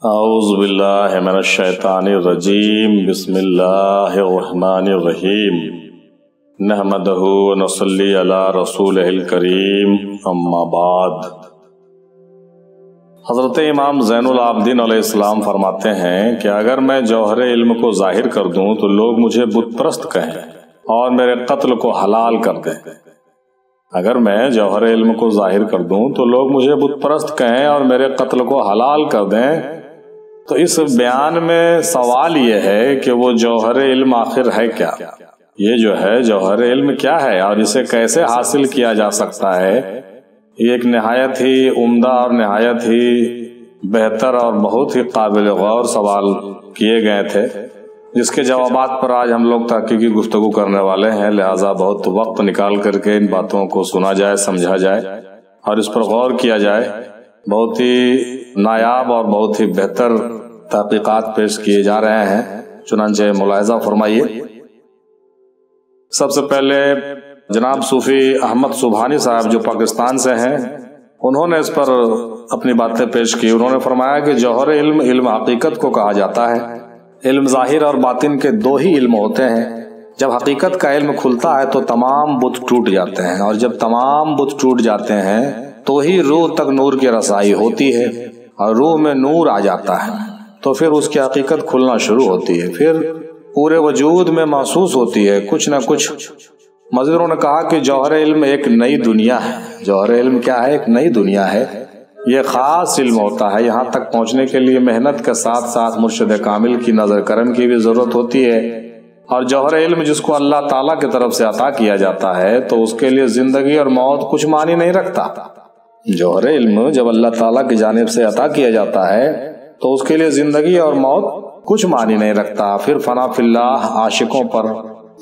اعوذ باللہ من الشیطان الرجیم بسم اللہ الرحمن الرحیم نحمدہ ونصلی علی رسولہ الکریم اما بعد۔ حضرت امام زین العابدین علیہ السلام فرماتے ہیں کہ اگر میں جوہر علم کو ظاہر کر دوں تو لوگ مجھے بت پرست کہیں اور میرے قتل کو حلال کر دیں۔ اگر میں جوہر علم کو ظاہر کر دوں تو لوگ مجھے بت پرست کہیں اور میرے قتل کو حلال کر دیں، تو اس بیان میں سوال یہ ہے کہ وہ جوہر علم آخر ہے کیا؟ یہ جو ہے جوہر علم کیا ہے اور اسے کیسے حاصل کیا جا سکتا ہے؟ یہ ایک نہایت ہی عمدہ اور نہایت ہی بہتر اور بہت ہی قابل غور سوال کیے گئے تھے، جس کے جوابات پر آج ہم لوگ تحقیقی گفتگو کرنے والے ہیں، لہٰذا بہت وقت نکال کر کے ان باتوں کو سنا جائے، سمجھا جائے اور اس پر غور کیا جائے۔ بہت ہی نایاب اور بہت ہی بہتر تحقیقات پیش کیے جا رہے ہیں، چنانچہ ملاحظہ فرمائیے۔ سب سے پہلے جناب صوفی احمد سبحانی صاحب جو پاکستان سے ہیں، انہوں نے اس پر اپنی باتیں پیش کی۔ انہوں نے فرمایا کہ جوہر علم علم حقیقت کو کہا جاتا ہے۔ علم ظاہر اور باطن کے دو ہی علم ہوتے ہیں۔ جب حقیقت کا علم کھلتا ہے تو تمام بت ٹوٹ جاتے ہیں، اور جب تمام بت ٹوٹ جاتے ہیں تو ہی روح تک نور کی رسائی ہوتی ہے، اور روح میں نور آ جاتا ہے تو پھر اس کی حقیقت کھلنا شروع ہوتی ہے، پھر پورے وجود میں محسوس ہوتی ہے کچھ نہ کچھ۔ مزید انہوں نے کہا کہ جوہر علم ایک نئی دنیا ہے۔ جوہر علم کیا ہے؟ ایک نئی دنیا ہے۔ یہ خاص علم ہوتا ہے، یہاں تک پہنچنے کے لیے محنت کے ساتھ ساتھ مرشد کامل کی نظر کرم کی بھی ضرورت ہوتی ہے، اور جوہر علم جس کو اللہ تعالیٰ کی طرف سے عطا کیا جاتا ہے تو اس کے لیے زندگی اور موت کچھ معنی نہیں رکھتا۔ جوہر علم جب اللہ تعالیٰ کی جانب سے عطا کیا جاتا ہے تو اس کے لیے زندگی اور موت کچھ معنی نہیں رکھتا۔ پھر فنا فی اللہ عاشقوں پر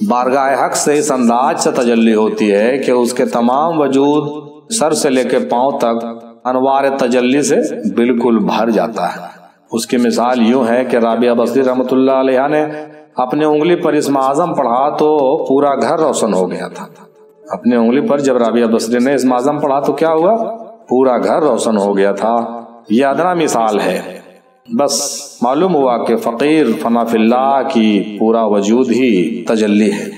بارگاہ حق سے اس انداز سے تجلی ہوتی ہے کہ اس کے تمام وجود سر سے لے کے پاؤں تک انوار تجلی سے بالکل بھر جاتا ہے۔ اس کی مثال یوں ہے کہ رابعہ بصری رحمۃ اللہ علیہ نے اپنے انگلی پر اسم اعظم پڑھا تو پورا گھر روشن ہو گیا تھا۔ اپنے انگلی پر جب رابعہ بصری نے اسم اعظم پڑھا تو کیا ہوا؟ پورا گھر روشن ہو گیا تھا۔ یہ ادنا مثال ہے، بس معلوم ہوا کہ فقیر فنا فی اللہ کی پورا وجود ہی تجلی ہے۔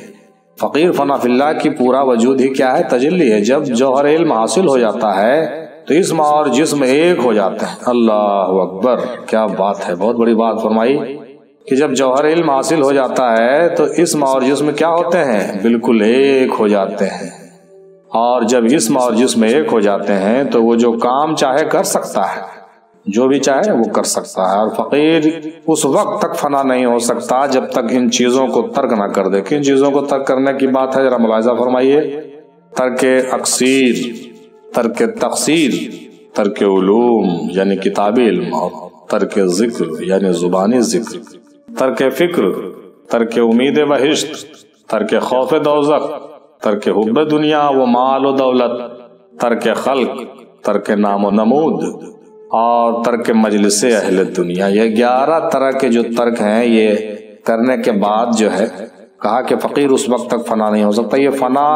فقیر فنا فی اللہ کی پورا وجود ہی کیا ہے؟ تجلی ہے۔ جب جوہر علم حاصل ہو جاتا ہے تو اسم اور جسم ایک ہو جاتے ہیں۔ اللہ اکبر، کیا بات ہے، بہت بڑی بات فرمائی کہ جب جوہر علم حاصل ہو جاتا ہے تو اسم اور جسم کیا ہوتے ہیں؟ بالکل ایک ہو جاتے ہیں، اور جب اسم اور جسم ایک ہو جاتے ہیں تو وہ جو کام چاہے کر سکتا ہے، جو بھی چاہے وہ کر سکتا ہے۔ اور فقیر اس وقت تک فنا نہیں ہو سکتا جب تک ان چیزوں کو ترک نہ کر دے۔ کن چیزوں کو ترک کرنے کی بات ہے؟ ذرا ملاحظہ فرمائیے۔ ترک اکثیر، ترک تقصیر، ترک علوم یعنی کتابی علم، اور ترک ذکر یعنی زبانی ذکر، ترک فکر، ترک امید بہشت، ترک خوف دوزخ، ترک حب دنیا و مال و دولت، ترک خلق، ترک نام و نمود، اور ترک مجلس اہل دنیا۔ یہ 11 طرح کے جو ترک ہیں، یہ کرنے کے بعد جو ہے کہا کہ فقیر اس وقت تک فنا نہیں ہو سکتا۔ یہ فنا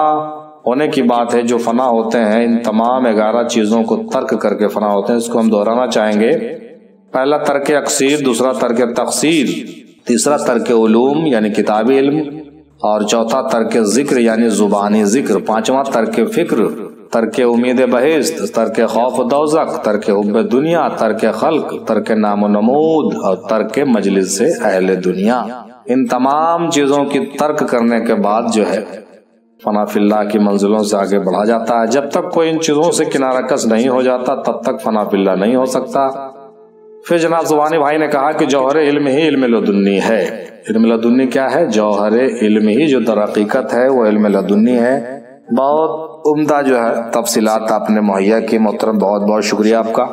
ہونے کی بات ہے۔ جو فنا ہوتے ہیں ان تمام 11 چیزوں کو ترک کر کے فنا ہوتے ہیں۔ اس کو ہم دہرانا چاہیں گے۔ پہلا ترک اکثیر، دوسرا ترک تقصیر، تیسرا ترک علوم یعنی کتابی علم، اور چوتھا ترک ذکر یعنی زبانی ذکر، پانچواں ترک فکر، ترک امید بہشت، ترک خوف دوزخ، ترک حب دنیا، ترک خلق، ترک نام و نمود، اور ترک مجلس سے اہل دنیا۔ ان تمام چیزوں کی ترک کرنے کے بعد جو ہے فنا فی اللہ کی منزلوں سے آگے بڑھا جاتا ہے۔ جب تک کوئی ان چیزوں سے کنارہ کش نہیں ہو جاتا تب تک فنا فی اللہ نہیں ہو سکتا۔ پھر جناب زبانی بھائی نے کہا کہ جوہر علم ہی علم لدنی ہے۔ علم لدنی کیا ہے؟ جوہر علم ہی جو در حقیقت ہے وہ علم لدنی ہے۔ بہت عمدہ جو ہے تفصیلات آپ نے مہیا کی، محترم، بہت بہت شکریہ آپ کا۔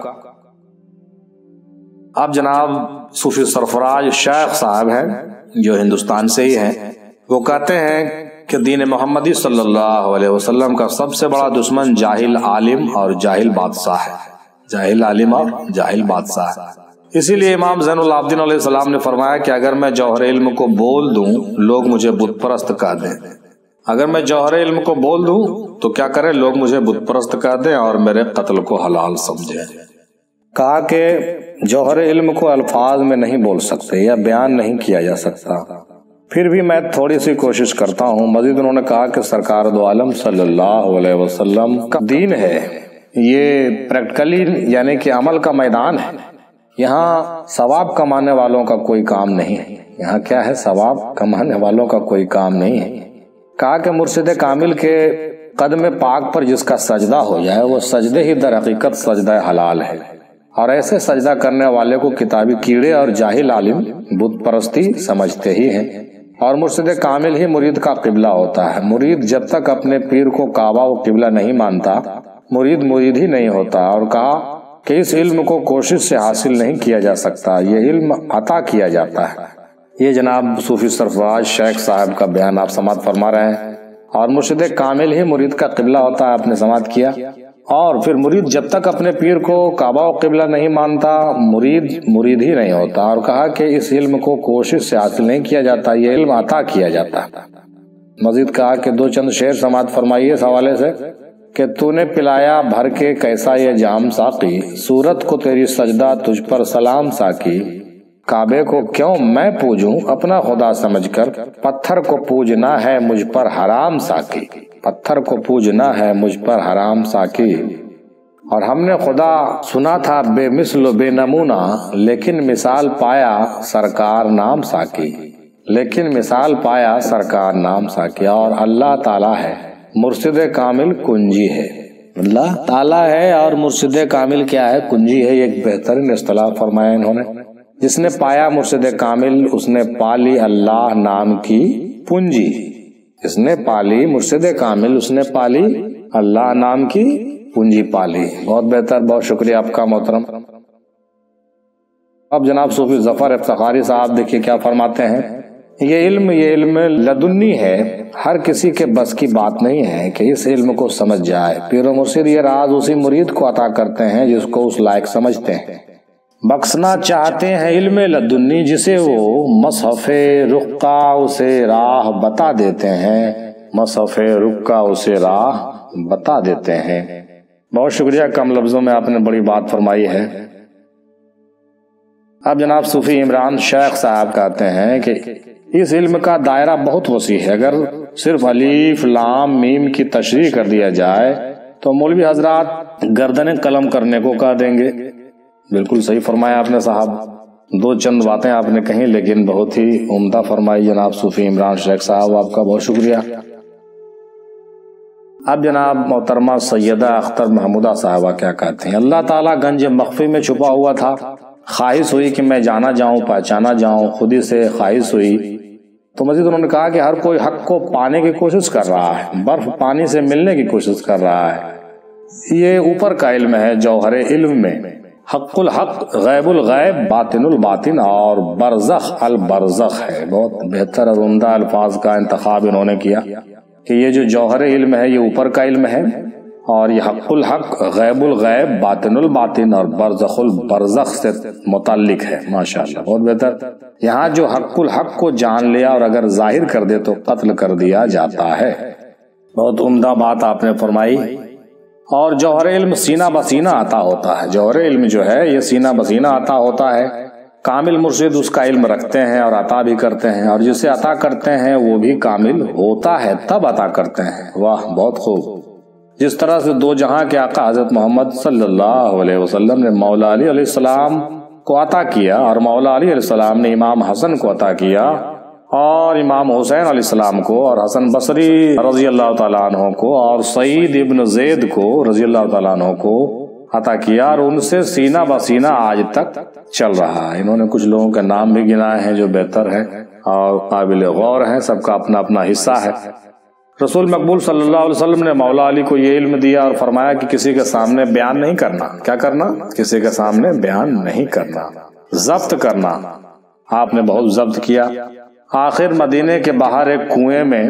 اب جناب صوفی سرفراز شیخ صاحب ہیں جو ہندوستان سے ہی ہیں، وہ کہتے ہیں کہ دین محمدی صلی اللہ علیہ وسلم کا سب سے بڑا دشمن جاہل عالم اور جاہل بادشاہ ہے۔ جاہل عالم اور جاہل بادشاہ ہے۔ اسی لیے امام زین العابدین علیہ السلام نے فرمایا کہ اگر میں جوہر علم کو بول دوں لوگ مجھے بت پرست کہہ دیں۔ اگر میں جوہر علم کو بول دوں تو کیا کریں؟ لوگ مجھے بت پرست کہہ دیں اور میرے قتل کو حلال سمجھیں۔ کہا کہ جوہر علم کو الفاظ میں نہیں بول سکتے یا بیان نہیں کیا جا سکتا، پھر بھی میں تھوڑی سی کوشش کرتا ہوں۔ مزید انہوں نے کہا کہ سرکار دو عالم صلی اللہ علیہ وسلم کا دین ہے، یہ پریکٹیکلی یعنی کہ عمل کا میدان ہے، یہاں ثواب کمانے والوں کا کوئی کام نہیں ہے۔ یہاں کیا ہے؟ ثواب کمانے والوں کا کوئی کام نہیں ہے۔ کہا کہ مرشد کامل کے قدم پاک پر جس کا سجدہ ہو جائے وہ سجدے ہی در حقیقت سجدہ حلال ہے، اور ایسے سجدہ کرنے والے کو کتابی کیڑے اور جاہل عالم بت پرستی سمجھتے ہی ہیں، اور مرشد کامل ہی مرید کا قبلہ ہوتا ہے۔ مرید جب تک اپنے پیر کو کعبہ و قبلہ نہیں مانتا مرید ہی نہیں ہوتا، اور کہا کہ اس علم کو کوشش سے حاصل نہیں کیا جا سکتا، یہ علم عطا کیا جاتا ہے۔ یہ جناب صوفی سرفراز شیخ صاحب کا بیان آپ سماعت فرما رہے ہیں، اور مرشد کامل ہی مرید کا قبلہ ہوتا ہے، آپ نے سماعت کیا۔ اور پھر مرید جب تک اپنے پیر کو کعبہ و قبلہ نہیں مانتا مرید ہی نہیں ہوتا، اور کہا کہ اس علم کو کوشش سے حاصل نہیں کیا جاتا، یہ علم عطا کیا جاتا ہے۔ مزید کہا کہ دو چند شعر سماعت فرمائیے اس حوالے سے کہ تو نے پلایا بھر کے کیسا یہ جام ساقی، صورت کو تیری سجدہ تجھ پر سلام ساقی، کعبے کو کیوں میں پوجوں اپنا خدا سمجھ کر، پتھر کو پوجنا ہے مجھ پر حرام ساقی، پتھر کو پوجنا ہے مجھ پر حرام ساقی۔ اور ہم نے خدا سنا تھا بے مثل و بے نمونہ، لیکن مثال پایا سرکار نام ساقی، لیکن مثال پایا سرکار نام ساقی۔ اور اللہ تعالیٰ ہے مرشد کامل کنجی ہے، اللہ تعالیٰ ہے اور مرشد کامل کیا ہے؟ کنجی ہے۔ یہ ایک بہترین اصطلاح فرمایا انہوں نے، جس نے پایا مرشد کامل اس نے پالی اللہ نام کی پونجی، اس نے پالی مرشد کامل اس نے پالی اللہ نام کی پونجی پالی۔ بہت بہتر، بہت شکریہ آپ کا محترم۔ اب جناب صوفی ظفر افتخاری صاحب دیکھیے کیا فرماتے ہیں، یہ علم لدنی ہے، ہر کسی کے بس کی بات نہیں ہے کہ اس علم کو سمجھ جائے۔ پیر و مرشد یہ راز اسی مرید کو عطا کرتے ہیں جس کو اس لائق سمجھتے ہیں۔ بخشنا چاہتے ہیں علم لدنی جسے وہ مصحف رقہ اسے راہ بتا دیتے ہیں، مصحف رقہ اسے راہ بتا دیتے ہیں۔ بہت شکریہ، کم لفظوں میں آپ نے بڑی بات فرمائی ہے۔ اب جناب صوفی عمران شیخ صاحب کہتے ہیں کہ اس علم کا دائرہ بہت وسیع ہے، اگر صرف الف لام میم کی تشریح کر دیا جائے تو مولوی حضرات گردن قلم کرنے کو کہہ دیں گے۔ بالکل صحیح فرمایا آپ نے صاحب، دو چند باتیں آپ نے کہیں لیکن بہت ہی عمدہ فرمائی جناب صوفی عمران شیخ صاحب، آپ کا بہت شکریہ۔ اب جناب محترمہ سیدہ اختر محمودہ صاحبہ کیا کہتے ہیں، اللہ تعالیٰ گنج مخفی میں چھپا ہوا تھا، خواہش ہوئی کہ میں جانا جاؤں پہچانا جاؤں، خود ہی سے خواہش ہوئی۔ تو مزید انہوں نے کہا کہ ہر کوئی حق کو پانے کی کوشش کر رہا ہے، برف پانی سے ملنے کی کوشش کر رہا ہے، یہ اوپر کا علم ہے۔ جوہر علم میں حق الحق، غیب الغیب، باطن الباطن اور برزخ البرزخ ہے۔ بہت بہتر اور عمدہ الفاظ کا انتخاب انہوں نے کیا کہ یہ جو جوہر علم ہے یہ اوپر کا علم ہے، اور یہ حق الحق، غیب الغیب، باطن الباطن اور برزخ البرزخ سے متعلق ہے۔ ماشاءاللہ، بہت بہتر۔ یہاں جو حق الحق کو جان لیا اور اگر ظاہر کر دے تو قتل کر دیا جاتا ہے۔ بہت عمدہ بات آپ نے فرمائی۔ اور جوہر علم سینہ بسینہ عطا ہوتا ہے، جوہر علم جو ہے یہ سینہ بسینہ عطا ہوتا ہے۔ کامل مرشد اس کا علم رکھتے ہیں اور عطا بھی کرتے ہیں، اور جسے عطا کرتے ہیں وہ بھی کامل ہوتا ہے تب عطا کرتے ہیں۔ واہ، بہت خوب۔ جس طرح سے دو جہاں کے آقا حضرت محمد صلی اللہ علیہ وسلم نے مولا علی علیہ السلام کو عطا کیا، اور مولا علی علیہ السلام نے امام حسن کو عطا کیا، اور امام حسین علیہ السلام کو، اور حسن بصری رضی اللہ تعالیٰ عنہ کو، اور سعید ابن زید کو رضی اللہ تعالیٰ عنہ کو عطا کیا، اور ان سے سینہ بسینہ آج تک چل رہا ہے۔ انہوں نے کچھ لوگوں کے نام بھی گنائے ہیں جو بہتر ہے اور قابل غور ہیں، سب کا اپنا اپنا حصہ ہے۔ رسول مقبول صلی اللہ علیہ وسلم نے مولا علی کو یہ علم دیا اور فرمایا کہ کسی کے سامنے بیان نہیں کرنا۔ کیا کرنا؟ کسی کے سامنے بیان نہیں کرنا، ضبط کرنا۔ آپ نے بہت ضبط کیا۔ آخر مدینے کے باہر ایک کنویں میں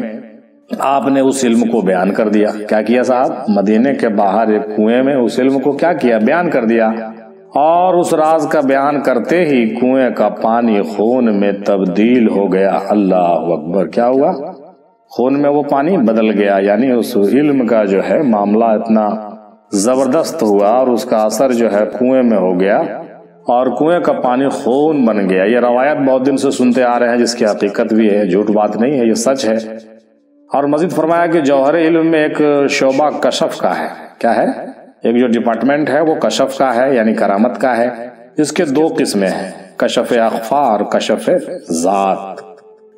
آپ نے اس علم کو بیان کر دیا۔ کیا کیا صاحب؟ مدینے کے باہر ایک کنویں میں اس علم کو کیا کیا؟ بیان کر دیا۔ اور اس راز کا بیان کرتے ہی کنویں کا پانی خون میں تبدیل ہو گیا۔ اللہ اکبر! کیا ہوا؟ خون میں وہ پانی بدل گیا، یعنی اس علم کا جو ہے معاملہ اتنا زبردست ہوا اور اس کا اثر جو ہے کنویں میں ہو گیا اور کنویں کا پانی خون بن گیا۔ یہ روایت بہت دن سے سنتے آ رہے ہیں، جس کی حقیقت بھی ہے، جھوٹ بات نہیں ہے، یہ سچ ہے۔ اور مزید فرمایا کہ جوہر علم میں ایک شعبہ کشف کا ہے۔ کیا ہے؟ ایک جو ڈپارٹمنٹ ہے وہ کشف کا ہے، یعنی کرامت کا ہے۔ اس کے دو قسمیں ہیں، کشف اخفا اور کشف ذات۔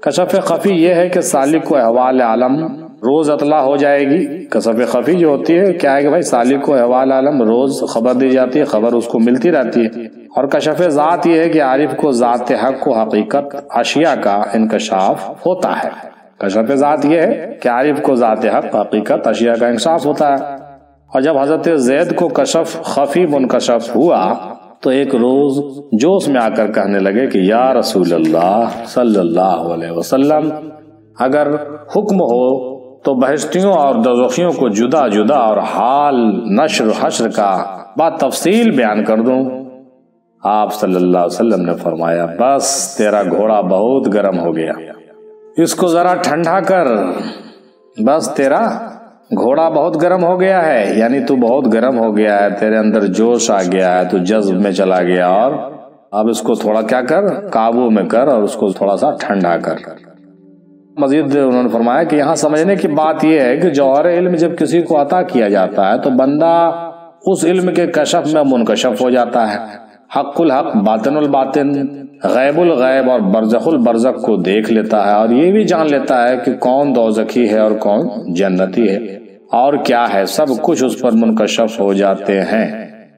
کشف خفی یہ ہے کہ سالک کو احوال عالم روز اطلاع ہو جائے گی۔ کشف خفی جو ہوتی ہے کیا ہے کہ بھائی سالک کو احوال عالم روز خبر دی جاتی ہے، خبر اس کو ملتی رہتی ہے۔ اور کشف ذات یہ ہے کہ عارف کو ذات حق کو حقیقت اشیاء کا انکشاف ہوتا ہے۔ کشف ذات یہ ہے کہ عارف کو ذات حق حقیقت اشیاء کا انکشاف ہوتا ہے۔ اور جب حضرت زید کو کشف خفی منکشف ہوا تو ایک روز جوش میں آ کر کہنے لگے کہ یا رسول اللہ صلی اللہ علیہ وسلم، اگر حکم ہو تو بہشتیوں اور دوزخیوں کو جدا جدا اور حال نشر حشر کا بات تفصیل بیان کر دوں۔ آپ صلی اللہ علیہ وسلم نے فرمایا بس تیرا گھوڑا بہت گرم ہو گیا، اس کو ذرا ٹھنڈا کر، بس تیرا گھوڑا بہت گرم ہو گیا ہے، یعنی تو بہت گرم ہو گیا ہے، تیرے اندر جوش آ گیا ہے، تو جذب میں چلا گیا، اور اب اس کو تھوڑا کیا کر، قابو میں کر اور اس کو تھوڑا سا ٹھنڈا کر۔ مزید انہوں نے فرمایا کہ یہاں سمجھنے کی بات یہ ہے کہ جوہر علم جب کسی کو عطا کیا جاتا ہے تو بندہ اس علم کے کشف میں منکشف ہو جاتا ہے، حق الحق باطن الباطن غیب الغیب اور برزخ البرزخ کو دیکھ لیتا ہے، اور یہ بھی جان لیتا ہے کہ کون دوزخی ہے اور کون جنتی ہے اور کیا ہے، سب کچھ اس پر منکشف ہو جاتے ہیں۔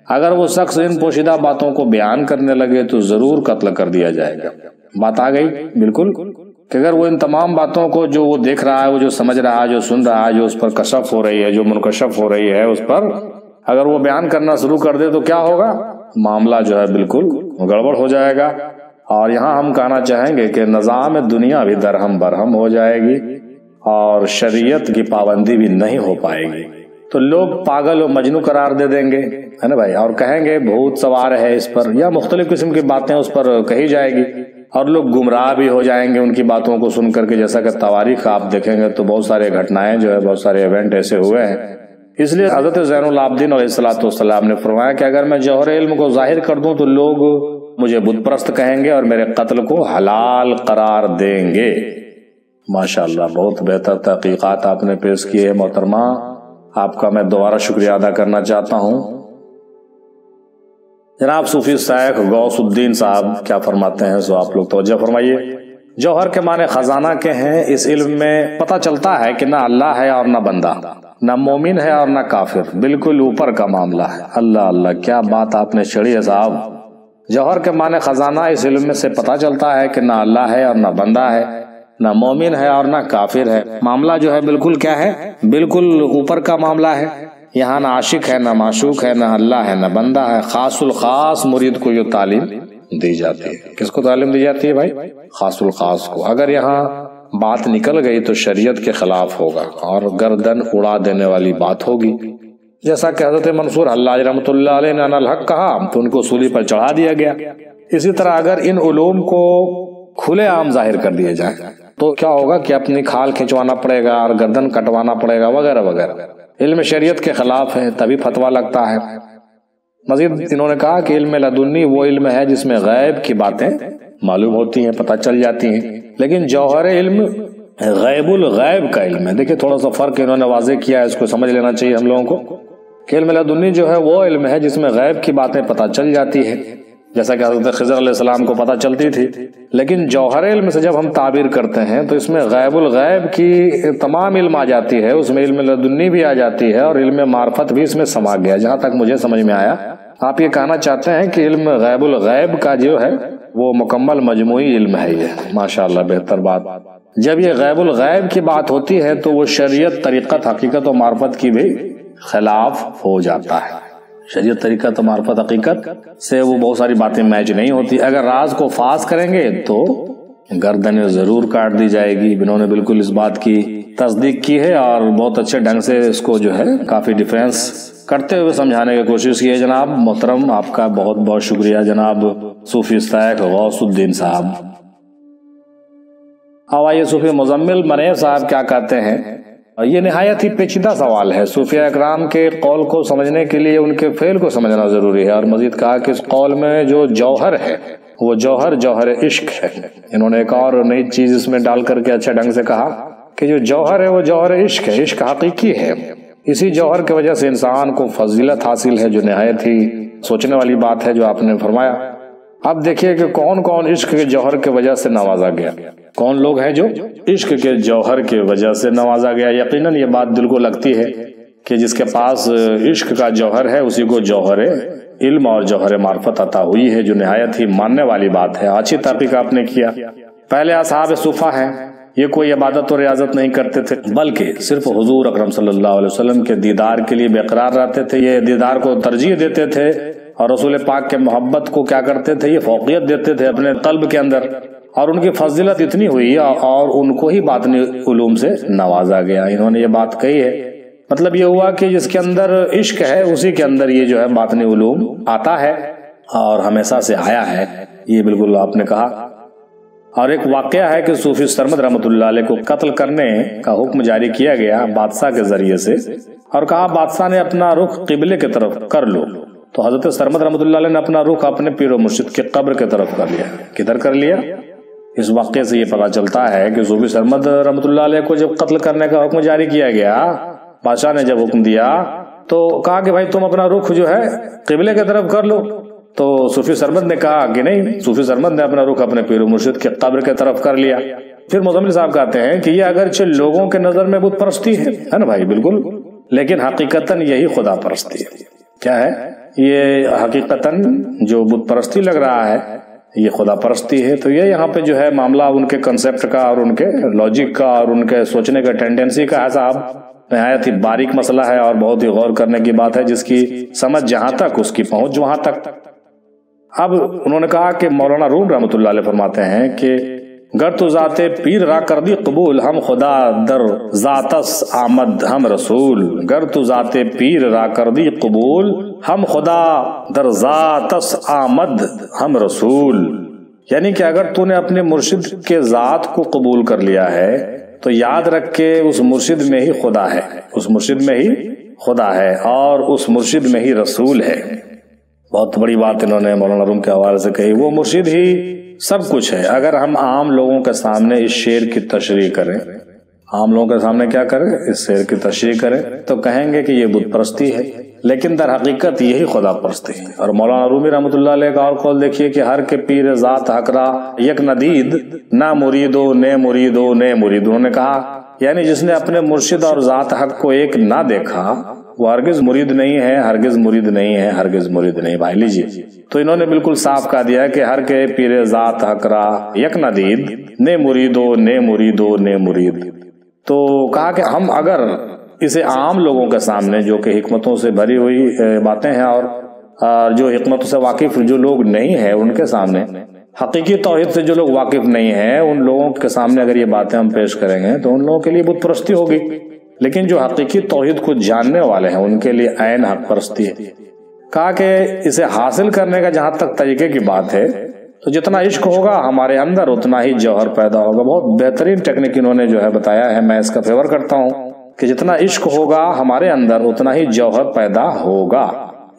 اگر وہ شخص ان پوشیدہ باتوں کو بیان کرنے لگے تو ضرور قتل کر دیا جائے گا۔ بات آ گئی بالکل کہ اگر وہ ان تمام باتوں کو جو وہ دیکھ رہا ہے، وہ جو سمجھ رہا ہے، جو سن رہا ہے، جو اس پر کشف ہو رہی ہے، جو منکشف ہو رہی ہے، اس پر اگر وہ بیان کرنا شروع کر دے تو کیا ہوگا؟ معاملہ جو ہے بالکل گڑبڑ ہو جائے گا۔ اور یہاں ہم کہنا چاہیں گے کہ نظام دنیا بھی درہم برہم ہو جائے گی اور شریعت کی پابندی بھی نہیں ہو پائے گی، تو لوگ پاگل و مجنو قرار دے دیں گے، ہے نا بھائی، اور کہیں گے بھوت سوار ہے اس پر، یا مختلف قسم کی باتیں اس پر کہی جائے گی، اور لوگ گمراہ بھی ہو جائیں گے ان کی باتوں کو سن کر کے۔ جیسا کہ تواریخ آپ دیکھیں گے تو بہت سارے گھٹنائیں جو ہے، بہت سارے ایونٹ ایسے ہوئے ہیں۔ اس لیے حضرت زین العابدین علیہ الصلوۃ والسلام نے فرمایا کہ اگر میں جوہر علم کو ظاہر کر دوں تو لوگ مجھے بت پرست کہیں گے اور میرے قتل کو حلال قرار دیں گے۔ ماشاءاللہ بہت بہتر تحقیقات آپ نے پیش کی ہے محترمہ، آپ کا میں دوبارہ شکریہ ادا کرنا چاہتا ہوں۔ جناب صوفی شیخ غوث الدین صاحب کیا فرماتے ہیں سو آپ لوگ توجہ فرمائیے۔ جوہر کے معنی خزانہ کے ہیں۔ اس علم میں پتہ چلتا ہے کہ نہ اللہ ہے اور نہ بندہ، نہ مومن ہے اور نہ کافر، بالکل اوپر کا معاملہ ہے۔ اللہ اللہ کیا بات آپ نے چھڑی ہے صاحب۔ جوہر کے معنی خزانہ، اس علم میں سے پتہ چلتا ہے کہ نہ اللہ ہے اور نہ بندہ ہے، نہ مومن ہے اور نہ کافر ہے۔ معاملہ جو ہے بالکل کیا ہے، بالکل اوپر کا معاملہ ہے۔ یہاں نہ عاشق ہے، نہ معشوق ہے، نہ اللہ ہے، نہ بندہ ہے۔ خاص الخاص مرید کو یہ تعلیم دی جاتی ہے۔ کس کو تعلیم دی جاتی ہے بھائی؟ خاص الخاص کو۔ اگر یہاں بات نکل گئی تو شریعت کے خلاف ہوگا اور گردن اڑا دینے والی بات ہوگی۔ جیسا کہ حضرت منصور حلاج رحمۃ اللہ علیہ نے الحق کہا تو ان کو سولی پر چڑھا دیا گیا۔ اسی طرح اگر ان علوم کو کھلے عام ظاہر کر دیے جائیں تو کیا ہوگا کہ اپنی کھال کھنچوانا پڑے گا اور گردن کٹوانا پڑے گا وغیرہ وغیرہ۔ علم شریعت کے خلاف ہے تبھی فتویٰ لگتا ہے۔ مزید انہوں نے کہا کہ علم لدنی وہ علم ہے جس میں غیب کی باتیں معلوم ہوتی ہیں، پتہ چل جاتی ہیں، لیکن جوہر علم غیب الغیب کا علم ہے۔ دیکھیں تھوڑا سا فرق انہوں نے واضح کیا ہے، اس کو سمجھ لینا چاہیے ہم لوگوں کو کہ علم لدنی جو ہے وہ علم ہے جس میں غیب کی باتیں پتہ چل جاتی ہے، جیسا کہ حضرت خضر علیہ السلام کو پتہ چلتی تھی۔ لیکن جوہر علم سے جب ہم تعبیر کرتے ہیں تو اس میں غیب الغیب کی تمام علم آ جاتی ہے، اس میں علم لدنی بھی آ جاتی ہے اور علم معرفت بھی اس میں سما گیا۔ جہاں تک مجھے سمجھ میں آیا آپ یہ کہنا چاہتے ہیں کہ علم غیب الغیب کا جو ہے وہ مکمل مجموعی علم ہے۔ یہ ماشاءاللہ بہتر بات۔ جب یہ غیب الغیب کی بات ہوتی ہے تو وہ شریعت، طریقت، حقیقت و معرفت کی بھی خلاف ہو جاتا ہے۔ شریعت، طریقت و معرفت، حقیقت سے وہ بہت ساری باتیں میچ نہیں ہوتی۔ اگر راز کو فاش کریں گے تو گردنیں ضرور کاٹ دی جائے گی۔ انہوں نے بالکل اس بات کی تصدیق کی ہے اور بہت اچھے ڈھنگ سے اس کو جو ہے کافی ڈیفرنس کرتے ہوئے سمجھانے کی کوشش کی ہے۔ جناب محترم آپ کا بہت بہت شکریہ جناب صوفی شیخ غوث الدین صاحب۔ اب آئیے صوفی مزمل منیب صاحب کیا کہتے ہیں، یہ نہایت ہی پیچیدہ سوال ہے. صوفیاء اکرام کے قول کو سمجھنے کے لیے ان کے فعل کو سمجھنا ضروری ہے. اور مزید کہا کہ اس قول میں جو جوہر ہے وہ جوہر عشق ہے. انہوں نے ایک اور نئی چیز اس میں ڈال کر کے اچھے ڈھنگ سے کہا کہ جو جوہر ہے وہ جوہر عشق ہے، عشق حقیقی ہے. اسی جوہر کی وجہ سے انسان کو فضیلت حاصل ہے، جو نہایت ہی سوچنے والی بات ہے جو آپ نے فرمایا. اب دیکھیے کہ کون کون عشق کے جوہر کی وجہ سے نوازا گیا، کون لوگ ہیں جو عشق کے جوہر کی وجہ سے نوازا گیا. یقیناً یہ بات دل کو لگتی ہے کہ جس کے پاس عشق کا جوہر ہے اسی کو جوہر علم اور جوہر معرفت عطا ہوئی ہے، جو نہایت ہی ماننے والی بات ہے. اچھی تحقیق آپ نے کیا. پہلے اصحاب صفا ہیں، یہ کوئی عبادت و ریاضت نہیں کرتے تھے، بلکہ صرف حضور اکرم صلی اللہ علیہ وسلم کے دیدار کے لیے بے قرار رہتے تھے. یہ دیدار کو ترجیح دیتے تھے اور رسول پاک کے محبت کو کیا کرتے تھے، یہ فوقیت دیتے تھے اپنے قلب کے اندر. اور ان کی فضیلت اتنی ہوئی اور ان کو ہی باطنی علوم سے نوازا گیا. انہوں نے یہ بات کہی ہے، مطلب یہ ہوا کہ جس کے اندر عشق ہے اسی کے اندر یہ جو ہے باطنی علوم آتا ہے اور ہمیشہ سے آیا ہے. یہ بالکل آپ نے کہا. اور ایک واقعہ ہے کہ صوفی سرمد رحمۃ اللہ علیہ کو قتل کرنے کا حکم جاری کیا گیا بادشاہ کے ذریعے سے، اور کہا بادشاہ نے اپنا رخ قبلے کی طرف کر لو. تو حضرت سرمد رحمۃ اللہ علیہ نے اپنا رخ اپنے پیر و مرشد کے قبر کی طرف کر لیا. کدھر کر لیا؟ اس واقعے سے یہ پتہ چلتا ہے کہ صوفی سرمد رحمۃ اللہ علیہ کو جب قتل کرنے کا حکم جاری کیا گیا، بادشاہ نے جب حکم دیا تو کہا کہ بھائی تم اپنا رخ جو ہے قبلے کی طرف کر لو. تو صوفی سرمد نے کہا کہ نہیں. صوفی سرمد نے اپنا رخ اپنے پیر و مرشد کے قبر کی طرف کر لیا. پھر مزمل صاحب کہتے ہیں کہ یہ اگرچہ لوگوں کے نظر میں بت پرستی ہے نا بھائی، بالکل، لیکن حقیقتاً یہی خدا پرستی ہے. کیا ہے یہ؟ حقیقتاً جو بت پرستی لگ رہا ہے یہ خدا پرستی ہے. تو یہ یہاں پہ جو ہے معاملہ ان کے کنسیپٹ کا اور ان کے لاجک کا اور ان کے سوچنے کا ٹینڈنسی کا ہے صاحب. نہایت ہی باریک مسئلہ ہے اور بہت ہی غور کرنے کی بات ہے، جس کی سمجھ جہاں تک اس کی پہنچ وہاں تک. اب انہوں نے کہا کہ مولانا روم رحمۃ اللہ علیہ فرماتے ہیں کہ گر تو ذات پیر را کر دی قبول، ہم خدا در ذاتس آمد ہم رسول. گر تو ذات پیر را کر دی قبول، ہم خدا در ذاتس آمد ہم رسول. یعنی کہ اگر تو نے اپنے مرشد کے ذات کو قبول کر لیا ہے تو یاد رکھ کے اس مرشد میں ہی خدا ہے، اس مرشد میں ہی خدا ہے اور اس مرشد میں ہی رسول ہے. بہت بڑی بات انہوں نے مولانا روم کے حوالے سے کہی. وہ مرشد ہی سب کچھ ہے. اگر ہم عام لوگوں کے سامنے اس شعر کی تشریح کریں، عام لوگوں کے سامنے کیا کریں، اس شعر کی تشریح کریں، تو کہیں گے کہ یہ بت پرستی ہے، لیکن در حقیقت یہی خدا پرستی ہے. اور مولانا رومی رحمۃ اللہ علیہ کا اور قول دیکھیے کہ ہر کے پیر ذات حقرا یک ندید نہ مریدو نے مریدو نے مرید. انہوں نے کہا یعنی جس نے اپنے مرشد اور ذات حق کو ایک نہ دیکھا وہ ہرگز مرید نہیں ہے، ہرگز مرید نہیں ہے، ہرگز مرید نہیں. بھائی لیجیے، تو انہوں نے بالکل صاف کہہ دیا کہ ہر کے پیر ذات حقرا یک ندید نے مریدو نے مریدو نے مرید. تو کہا کہ ہم اگر اسے عام لوگوں کے سامنے جو کہ حکمتوں سے بھری ہوئی باتیں ہیں اور جو حکمتوں سے واقف جو لوگ نہیں ہیں ان کے سامنے، حقیقی توحید سے جو لوگ واقف نہیں ہیں ان لوگوں کے سامنے اگر یہ باتیں ہم پیش کریں گے تو ان لوگوں کے لیے بت پرستی ہوگی. لیکن جو حقیقی توحید کو جاننے والے ہیں ان کے لیے عین حق پرستی ہے. کہا کہ اسے حاصل کرنے کا جہاں تک طریقے کی بات ہے تو جتنا عشق ہوگا ہمارے اندر اتنا ہی جوہر پیدا ہوگا. بہت بہترین ٹیکنیک انہوں نے جو ہے بتایا ہے، میں اس کا فیور کرتا ہوں کہ جتنا عشق ہوگا ہمارے اندر اتنا ہی جوہر پیدا ہوگا.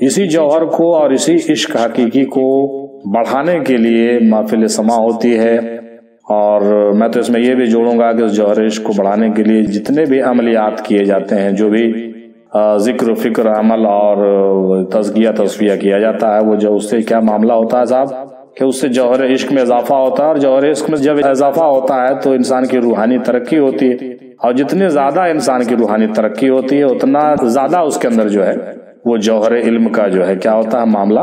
اسی جوہر کو اور اسی عشق حقیقی کو بڑھانے کے لیے محفل سما ہوتی ہے. اور میں تو اس میں یہ بھی جوڑوں گا کہ اس جوہر عشق کو بڑھانے کے لیے جتنے بھی عملیات کیے جاتے ہیں، جو بھی ذکر و فکر عمل اور تزکیہ تصفیہ کیا جاتا ہے، وہ جو اس سے کیا معاملہ ہوتا ہے صاحب کہ اس سے جوہر عشق میں اضافہ ہوتا ہے. اور جوہر عشق میں جب اضافہ ہوتا ہے تو انسان کی روحانی ترقی ہوتی ہے، اور جتنی زیادہ انسان کی روحانی ترقی ہوتی ہے اتنا زیادہ اس کے اندر جو ہے وہ جوہر علم کا جو ہے کیا ہوتا ہے معاملہ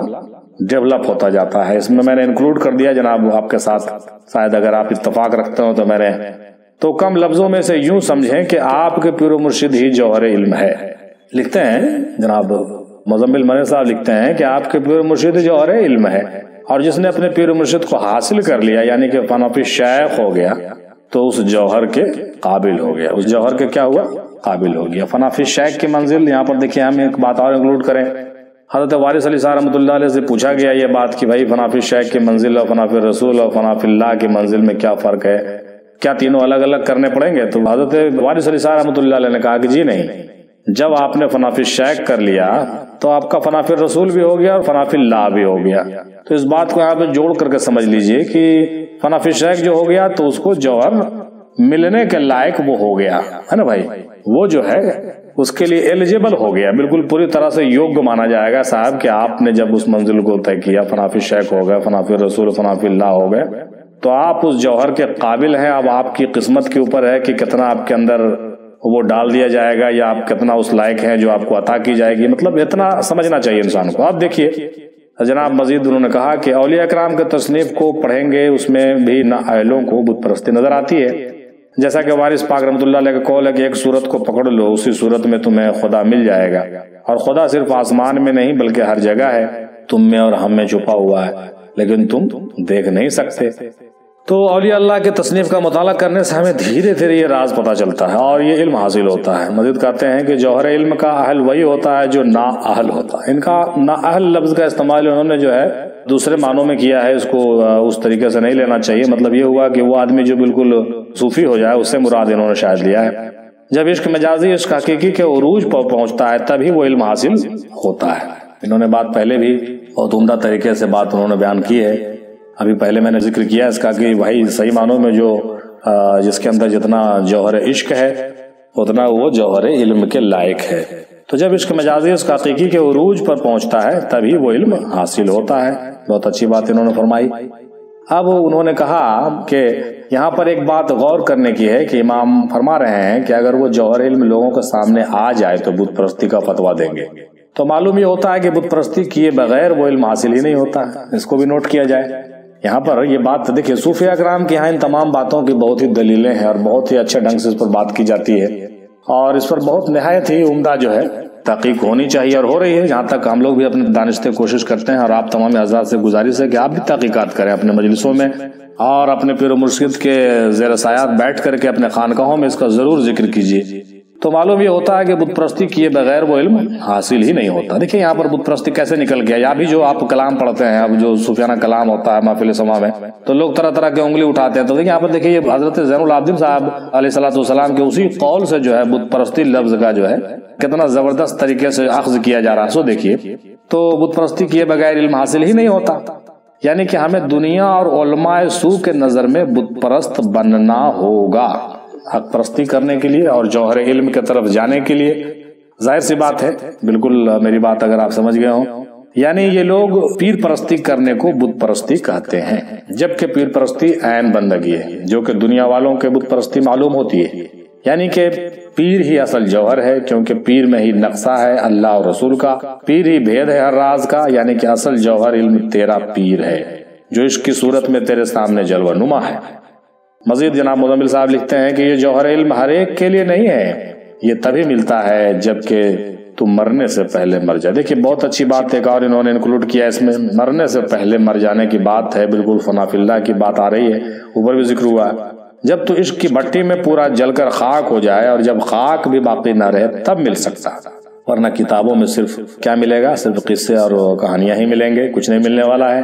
ڈیولپ ہوتا جاتا ہے. اس میں نے انکلوڈ کر دیا جناب آپ کے ساتھ، شاید اگر آپ اتفاق رکھتے ہو تو میں نے تو کم لفظوں میں سے یوں سمجھیں کہ آپ کے پیر و مرشد ہی جوہر علم ہے. لکھتے ہیں جناب مزمل منی صاحب لکھتے ہیں کہ آپ کے پیر و مرشد جوہر علم ہے، اور جس نے اپنے پیر و مرشد کو حاصل کر لیا یعنی کہ فنافی شیخ ہو گیا تو اس جوہر کے قابل ہو گیا. اس جوہر کے کیا ہوا؟ قابل ہو گیا. فنافی شیخ کی منزل یہاں پر دیکھیں، ہم ایک بات اور انکلوڈ کریں. حضرت وارث علی صاحب رحمۃ اللہ علیہ سے پوچھا گیا یہ بات کہ بھائی فنافی شیخ کی منزل اور فنافی رسول اور فنافی اللہ کی منزل میں کیا فرق ہے؟ کیا تینوں الگ الگ کرنے پڑیں گے؟ تو حضرت وارث علی صاحب رحمۃ اللہ علیہ نے کہا کہ جی نہیں، جب آپ نے فنا فی الشیخ کر لیا تو آپ کا فنا فی الرسول بھی ہو گیا اور فنا فی اللہ بھی ہو گیا۔ تو اس بات کو یہاں پہ جوڑ کر کے سمجھ لیجئے کہ فنا فی الشیخ جو ہو گیا تو اس کو جوہر ملنے کے لائق وہ ہو گیا ہے نا بھائی، وہ جو ہے اس کے لیے ایلیجیبل ہو گیا، بالکل پوری طرح سے یوگ مانا جائے گا صاحب کہ آپ نے جب اس منزل کو طے کیا، فنا فی الشیخ ہو گئے، فنا فی الرسول، فنا فی اللہ ہو گئے، تو آپ اس جوہر کے قابل ہیں۔ اب آپ کی قسمت کے اوپر ہے کہ کتنا آپ کے اندر وہ ڈال دیا جائے گا یا آپ کتنا اس لائق ہیں جو آپ کو عطا کی جائے گی، مطلب اتنا سمجھنا چاہیے انسان کو۔ آپ دیکھیے جناب مزید انہوں نے کہا کہ اولیاء اکرام کے تصنیف کو پڑھیں گے، اس میں بھی نااہلوں کو بت پرستی نظر آتی ہے، جیسا کہ وارث پاک رحمۃ اللہ علیہ کا قول ہے کہ ایک صورت کو پکڑ لو، اسی صورت میں تمہیں خدا مل جائے گا، اور خدا صرف آسمان میں نہیں بلکہ ہر جگہ ہے، تم میں اور ہم میں چھپا ہوا ہے لیکن تم دیکھ نہیں سکتے۔ تو اولیاء اللہ کے تصنیف کا مطالعہ کرنے سے ہمیں دھیرے دھیرے یہ راز پتہ چلتا ہے اور یہ علم حاصل ہوتا ہے۔ مزید کہتے ہیں کہ جوہر علم کا اہل وہی ہوتا ہے جو نا اہل ہوتا ہے۔ ان کا نا اہل لفظ کا استعمال انہوں نے جو ہے دوسرے معنوں میں کیا ہے، اس کو اس طریقے سے نہیں لینا چاہیے۔ مطلب یہ ہوا کہ وہ آدمی جو بالکل صوفی ہو جائے، اس سے مراد انہوں نے شاید لیا ہے۔ جب عشق مجازی عشق حقیقی کے عروج پر پہنچتا ہے تبھی وہ علم حاصل ہوتا ہے۔ انہوں نے بات پہلے بھی بہت عمدہ طریقے سے بات انہوں نے بیان کی ہے، ابھی پہلے میں نے ذکر کیا اس کا کہ بھائی صحیح معنوں میں جو جس کے اندر جتنا جوہر عشق ہے اتنا وہ جوہر علم کے لائق ہے۔ تو جب عشق مجازی عشق حقیقی کے عروج پر پہنچتا ہے تبھی وہ علم حاصل ہوتا ہے۔ بہت اچھی بات انہوں نے فرمائی۔ اب انہوں نے کہا کہ یہاں پر ایک بات غور کرنے کی ہے کہ امام فرما رہے ہیں کہ اگر وہ جوہر علم لوگوں کے سامنے آ جائے تو بت پرستی کا فتویٰ دیں گے، تو معلوم یہ ہوتا ہے کہ بت پرستی کیے بغیر وہ علم حاصل ہی نہیں ہوتا۔ اس کو بھی نوٹ کیا جائے۔ یہاں پر یہ بات دیکھیے، صوفیاء اکرام کے یہاں ان تمام باتوں کی بہت ہی دلیلیں ہیں اور بہت ہی اچھے ڈھنگ سے اس پر بات کی جاتی ہے، اور اس پر بہت نہایت ہی عمدہ جو ہے تحقیق ہونی چاہیے اور ہو رہی ہے۔ جہاں تک ہم لوگ بھی اپنے دانشتے کوشش کرتے ہیں، اور آپ تمام حضرات سے گزارش ہے کہ آپ بھی تحقیقات کریں اپنے مجلسوں میں اور اپنے پیر و مرشد کے زیر سایات بیٹھ کر کے اپنے خانقاہوں میں اس کا ضرور ذکر کیجیے، تو معلوم یہ ہوتا ہے کہ بت پرستی کیے بغیر وہ علم حاصل ہی نہیں ہوتا۔ دیکھیں یہاں پر بت پرستی کیسے نکل گیا، یا بھی جو آپ کلام پڑھتے ہیں، اب جو صوفیانہ کلام ہوتا ہے محفل سما میں، تو لوگ طرح طرح کے انگلی اٹھاتے ہیں، تو دیکھیں یہاں پر دیکھیں یہ حضرت زین العابدین صاحب علیہ الصلوۃ والسلام کے اسی قول سے جو ہے بت پرستی لفظ کا جو ہے کتنا زبردست طریقے سے اخذ کیا جا رہا ہے۔ سو دیکھیے، تو بت پرستی کیے بغیر علم حاصل ہی نہیں ہوتا، یعنی کہ ہمیں دنیا اور علماء سو کے نظر میں بت پرست بننا ہوگا حق پرستی کرنے کے لیے اور جوہر علم کی طرف جانے کے لیے۔ ظاہر سی بات ہے، بالکل میری بات اگر آپ سمجھ گئے ہوں، یعنی یہ لوگ پیر پرستی کرنے کو بت پرستی کہتے ہیں، جبکہ پیر پرستی عین بندگی ہے جو کہ دنیا والوں کے بت پرستی معلوم ہوتی ہے، یعنی کہ پیر ہی اصل جوہر ہے، کیونکہ پیر میں ہی نقصہ ہے اللہ اور رسول کا، پیر ہی بھید ہے ہر راز کا، یعنی کہ اصل جوہر علم تیرا پیر ہے جو عشق کی صورت میں تیرے سامنے جلوہ نما ہے۔ مزید جناب مزمل صاحب لکھتے ہیں کہ یہ جوہر علم ہر ایک کے لیے نہیں ہے، یہ تبھی ملتا ہے جبکہ تم مرنے سے پہلے مر جائے۔ دیکھیے بہت اچھی بات ایک اور انہوں نے انکلوڈ کیا اس میں، مرنے سے پہلے مر جانے کی بات ہے، بالکل فنا فی اللہ کی بات آ رہی ہے، اوپر بھی ذکر ہوا ہے۔ جب تو عشق کی بھٹی میں پورا جل کر خاک ہو جائے اور جب خاک بھی باقی نہ رہے تب مل سکتا، ورنہ کتابوں میں صرف کیا ملے گا، صرف قصے اور کہانیاں ہی ملیں گے، کچھ نہیں ملنے والا ہے۔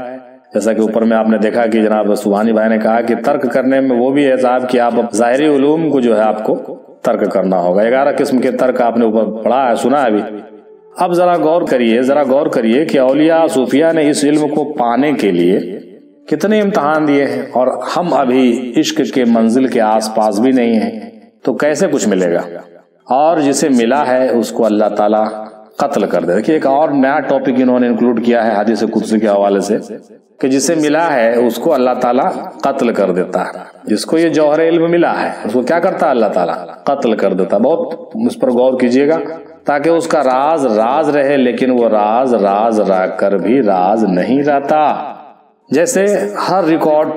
جیسا کہ اوپر میں آپ نے دیکھا کہ جناب سبحانی بھائی نے کہا کہ ترک کرنے میں وہ بھی ہے صاحب کہ آپ ظاہری علوم کو جو ہے آپ کو ترک کرنا ہوگا۔ 11 قسم کے ترک آپ نے اوپر پڑھا ہے، سنا ہے ابھی۔ اب ذرا غور کریے کہ اولیاء صوفیاء نے اس علم کو پانے کے لیے کتنے امتحان دیے ہیں، اور ہم ابھی عشق کے منزل کے آس پاس بھی نہیں ہیں، تو کیسے کچھ ملے گا؟ اور جسے ملا ہے اس کو اللہ تعالیٰ قتل کر دے۔ دیکھیے ایک اور نیا ٹاپک انہوں نے انکلوڈ کیا ہے حدیث قدسی کے حوالے سے، کہ جسے ملا ہے اس کو اللہ تعالیٰ قتل کر دیتا ہے۔ جس کو یہ جوہر علم ملا ہے اس کو کیا کرتا ہے اللہ تعالیٰ؟ قتل کر دیتا ہے۔ بہت اس پر غور کیجیے گا تاکہ اس کا راز راز رہے، لیکن وہ راز راز رہ کر بھی راز نہیں رہتا۔ جیسے ہر ریکارڈ